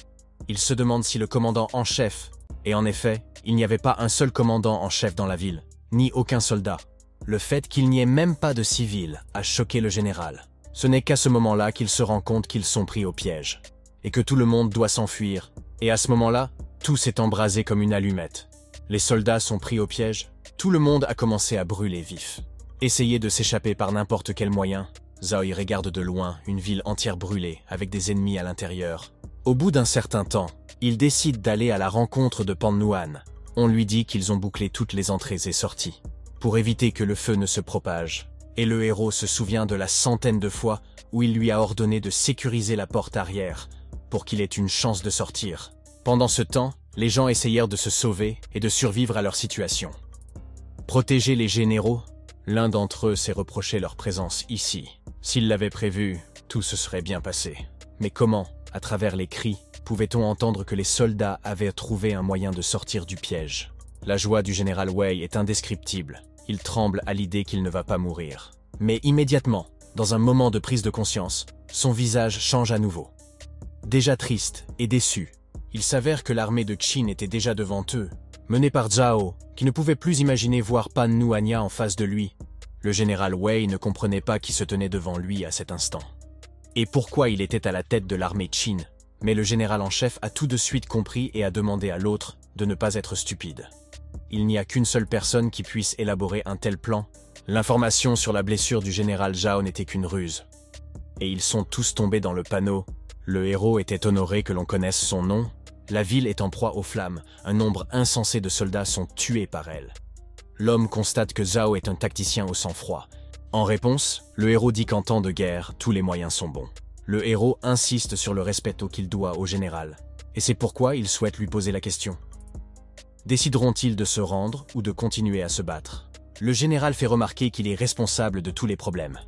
Il se demande si le commandant en chef, et en effet, il n'y avait pas un seul commandant en chef dans la ville, ni aucun soldat. Le fait qu'il n'y ait même pas de civils a choqué le général. Ce n'est qu'à ce moment-là qu'il se rend compte qu'ils sont pris au piège, et que tout le monde doit s'enfuir. Et à ce moment-là, tout s'est embrasé comme une allumette. Les soldats sont pris au piège, tout le monde a commencé à brûler vif. Essayer de s'échapper par n'importe quel moyen. Zhao Yi regarde de loin une ville entière brûlée, avec des ennemis à l'intérieur. Au bout d'un certain temps, il décide d'aller à la rencontre de Pan Nuan. On lui dit qu'ils ont bouclé toutes les entrées et sorties, pour éviter que le feu ne se propage. Et le héros se souvient de la centaine de fois où il lui a ordonné de sécuriser la porte arrière, pour qu'il ait une chance de sortir. Pendant ce temps, les gens essayèrent de se sauver et de survivre à leur situation. Protéger les généraux, l'un d'entre eux s'est reproché leur présence ici. S'ils l'avaient prévu, tout se serait bien passé. Mais comment, à travers les cris, pouvait-on entendre que les soldats avaient trouvé un moyen de sortir du piège? La joie du général Wei est indescriptible. Il tremble à l'idée qu'il ne va pas mourir. Mais immédiatement, dans un moment de prise de conscience, son visage change à nouveau. Déjà triste et déçu, il s'avère que l'armée de Qin était déjà devant eux, menée par Zhao, qui ne pouvait plus imaginer voir Pan Nuanya en face de lui. Le général Wei ne comprenait pas qui se tenait devant lui à cet instant. Et pourquoi il était à la tête de l'armée Qin. Mais le général en chef a tout de suite compris et a demandé à l'autre de ne pas être stupide. Il n'y a qu'une seule personne qui puisse élaborer un tel plan. L'information sur la blessure du général Zhao n'était qu'une ruse. Et ils sont tous tombés dans le panneau. Le héros était honoré que l'on connaisse son nom. La ville est en proie aux flammes. Un nombre insensé de soldats sont tués par elle. L'homme constate que Zhao est un tacticien au sang-froid. En réponse, le héros dit qu'en temps de guerre, tous les moyens sont bons. Le héros insiste sur le respect qu'il doit au général. Et c'est pourquoi il souhaite lui poser la question. Décideront-ils de se rendre ou de continuer à se battre? Le général fait remarquer qu'il est responsable de tous les problèmes.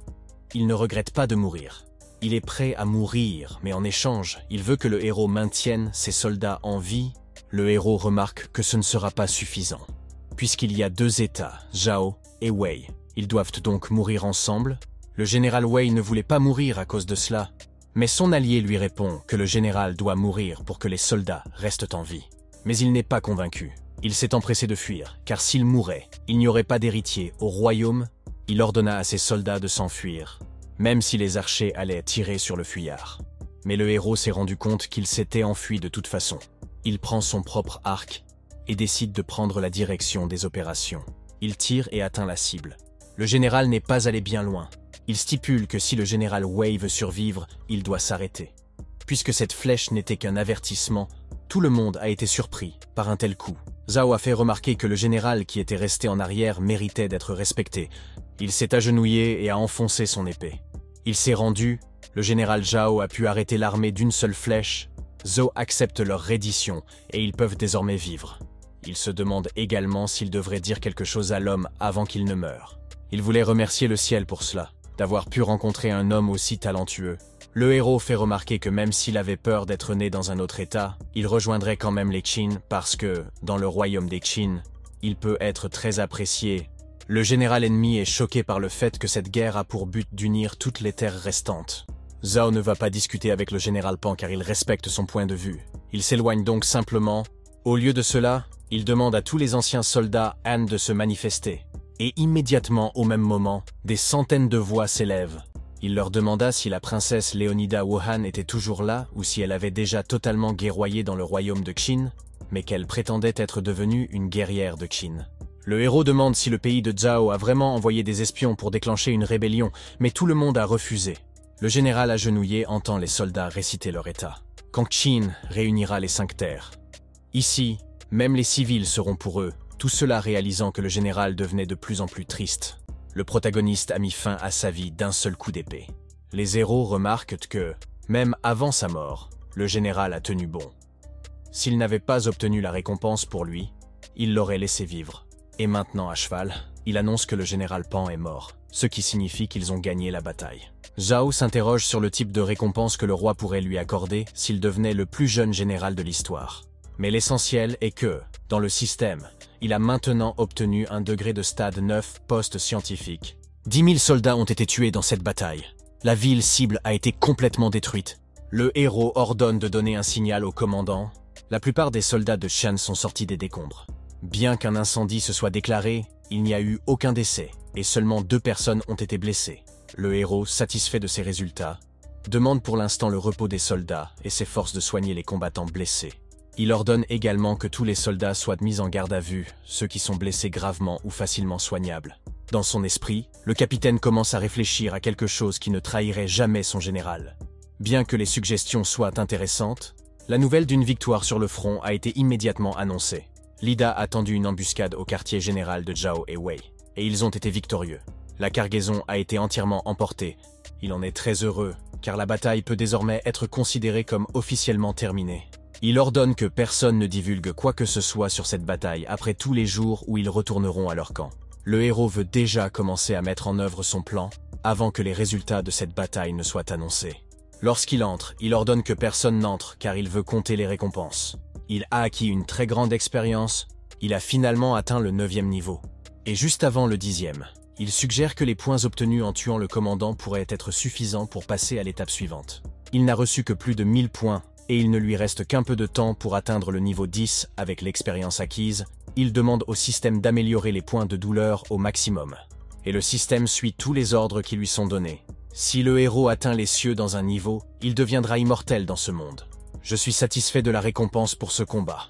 Il ne regrette pas de mourir. Il est prêt à mourir, mais en échange, il veut que le héros maintienne ses soldats en vie. Le héros remarque que ce ne sera pas suffisant. Puisqu'il y a 2 États, Zhao et Wei, ils doivent donc mourir ensemble. Le général Wei ne voulait pas mourir à cause de cela, mais son allié lui répond que le général doit mourir pour que les soldats restent en vie. Mais il n'est pas convaincu. Il s'est empressé de fuir, car s'il mourait, il n'y aurait pas d'héritier au royaume. Il ordonna à ses soldats de s'enfuir. même si les archers allaient tirer sur le fuyard. Mais le héros s'est rendu compte qu'il s'était enfui de toute façon. Il prend son propre arc et décide de prendre la direction des opérations. Il tire et atteint la cible. Le général n'est pas allé bien loin. Il stipule que si le général Wei veut survivre, il doit s'arrêter. Puisque cette flèche n'était qu'un avertissement, tout le monde a été surpris par un tel coup. Zhao a fait remarquer que le général qui était resté en arrière méritait d'être respecté. Il s'est agenouillé et a enfoncé son épée. Il s'est rendu, le général Zhao a pu arrêter l'armée d'une seule flèche. Zhao accepte leur reddition et ils peuvent désormais vivre. Il se demande également s'il devrait dire quelque chose à l'homme avant qu'il ne meure. Il voulait remercier le ciel pour cela, d'avoir pu rencontrer un homme aussi talentueux. Le héros fait remarquer que même s'il avait peur d'être né dans un autre état, il rejoindrait quand même les Qin parce que, dans le royaume des Qin, il peut être très apprécié. Le général ennemi est choqué par le fait que cette guerre a pour but d'unir toutes les terres restantes. Zhao ne va pas discuter avec le général Pan car il respecte son point de vue. Il s'éloigne donc simplement. Au lieu de cela, il demande à tous les anciens soldats Han de se manifester. Et immédiatement, au même moment, des centaines de voix s'élèvent. Il leur demanda si la princesse Léonida Wuhan était toujours là ou si elle avait déjà totalement guerroyé dans le royaume de Qin, mais qu'elle prétendait être devenue une guerrière de Qin. Le héros demande si le pays de Zhao a vraiment envoyé des espions pour déclencher une rébellion, mais tout le monde a refusé. Le général agenouillé entend les soldats réciter leur état. Quand Qin réunira les 5 terres. Ici, même les civils seront pour eux, tout cela réalisant que le général devenait de plus en plus triste. Le protagoniste a mis fin à sa vie d'un seul coup d'épée. Les héros remarquent que, même avant sa mort, le général a tenu bon. S'il n'avait pas obtenu la récompense pour lui, il l'aurait laissé vivre. Et maintenant, à cheval, il annonce que le général Pan est mort, ce qui signifie qu'ils ont gagné la bataille. Zhao s'interroge sur le type de récompense que le roi pourrait lui accorder s'il devenait le plus jeune général de l'histoire. Mais l'essentiel est que, dans le système, il a maintenant obtenu un degré de stade 9 post-scientifique. 10 000 soldats ont été tués dans cette bataille. La ville cible a été complètement détruite. Le héros ordonne de donner un signal au commandant. La plupart des soldats de Shan sont sortis des décombres. Bien qu'un incendie se soit déclaré, il n'y a eu aucun décès, et seulement 2 personnes ont été blessées. Le héros, satisfait de ces résultats, demande pour l'instant le repos des soldats et s'efforce de soigner les combattants blessés. Il ordonne également que tous les soldats soient mis en garde à vue, ceux qui sont blessés gravement ou facilement soignables. Dans son esprit, le capitaine commence à réfléchir à quelque chose qui ne trahirait jamais son général. Bien que les suggestions soient intéressantes, la nouvelle d'une victoire sur le front a été immédiatement annoncée. Lida a tendu une embuscade au quartier général de Zhao et Wei, et ils ont été victorieux. La cargaison a été entièrement emportée. Il en est très heureux, car la bataille peut désormais être considérée comme officiellement terminée. Il ordonne que personne ne divulgue quoi que ce soit sur cette bataille après tous les jours où ils retourneront à leur camp. Le héros veut déjà commencer à mettre en œuvre son plan avant que les résultats de cette bataille ne soient annoncés. Lorsqu'il entre, il ordonne que personne n'entre car il veut compter les récompenses. Il a acquis une très grande expérience, il a finalement atteint le 9e niveau. Et juste avant le 10e, il suggère que les points obtenus en tuant le commandant pourraient être suffisants pour passer à l'étape suivante. Il n'a reçu que plus de 1000 points, et il ne lui reste qu'un peu de temps pour atteindre le niveau 10 avec l'expérience acquise. Il demande au système d'améliorer les points de douleur au maximum. Et le système suit tous les ordres qui lui sont donnés. Si le héros atteint les cieux dans un niveau, il deviendra immortel dans ce monde. Je suis satisfait de la récompense pour ce combat.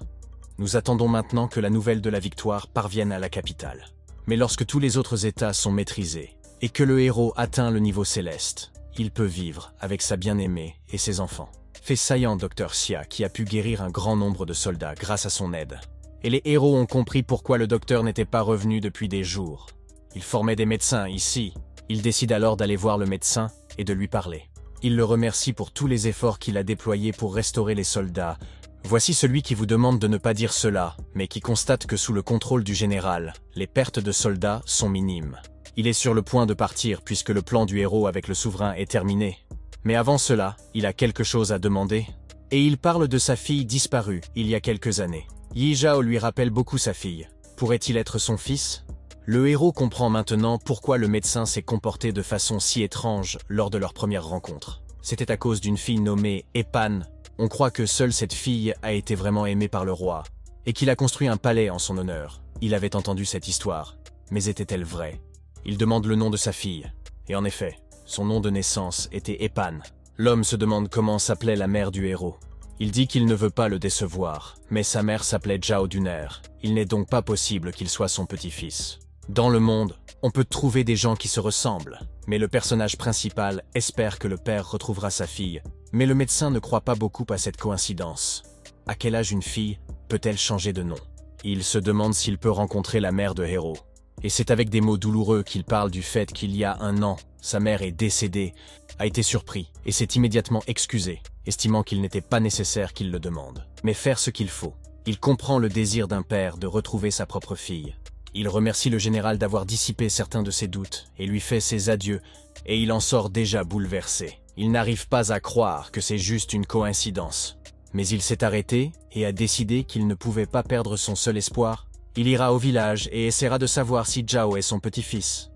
Nous attendons maintenant que la nouvelle de la victoire parvienne à la capitale. Mais lorsque tous les autres états sont maîtrisés, et que le héros atteint le niveau céleste, il peut vivre avec sa bien-aimée et ses enfants. Fait saillant Dr Xia qui a pu guérir un grand nombre de soldats grâce à son aide. Et les héros ont compris pourquoi le docteur n'était pas revenu depuis des jours. Il formait des médecins ici. Il décide alors d'aller voir le médecin et de lui parler. Il le remercie pour tous les efforts qu'il a déployés pour restaurer les soldats. Voici celui qui vous demande de ne pas dire cela, mais qui constate que sous le contrôle du général, les pertes de soldats sont minimes. Il est sur le point de partir puisque le plan du héros avec le souverain est terminé. Mais avant cela, il a quelque chose à demander. Et il parle de sa fille disparue il y a quelques années. Yi Zhao lui rappelle beaucoup sa fille. Pourrait-il être son fils ? Le héros comprend maintenant pourquoi le médecin s'est comporté de façon si étrange lors de leur première rencontre. C'était à cause d'une fille nommée Epan. On croit que seule cette fille a été vraiment aimée par le roi, et qu'il a construit un palais en son honneur. Il avait entendu cette histoire, mais était-elle vraie ? Il demande le nom de sa fille, et en effet, Son nom de naissance était Epan. L'homme se demande comment s'appelait la mère du héros. Il dit qu'il ne veut pas le décevoir, mais sa mère s'appelait Zhao Duner. Il n'est donc pas possible qu'il soit son petit-fils. Dans le monde, on peut trouver des gens qui se ressemblent, mais le personnage principal espère que le père retrouvera sa fille. Mais le médecin ne croit pas beaucoup à cette coïncidence. À quel âge une fille peut-elle changer de nom? Il se demande s'il peut rencontrer la mère de Hero. Et c'est avec des mots douloureux qu'il parle du fait qu'il y a 1 an, sa mère est décédée, a été surpris et s'est immédiatement excusé, estimant qu'il n'était pas nécessaire qu'il le demande. Mais faire ce qu'il faut. Il comprend le désir d'un père de retrouver sa propre fille. Il remercie le général d'avoir dissipé certains de ses doutes et lui fait ses adieux, et il en sort déjà bouleversé. Il n'arrive pas à croire que c'est juste une coïncidence. Mais il s'est arrêté et a décidé qu'il ne pouvait pas perdre son seul espoir. Il ira au village et essaiera de savoir si Zhao est son petit-fils.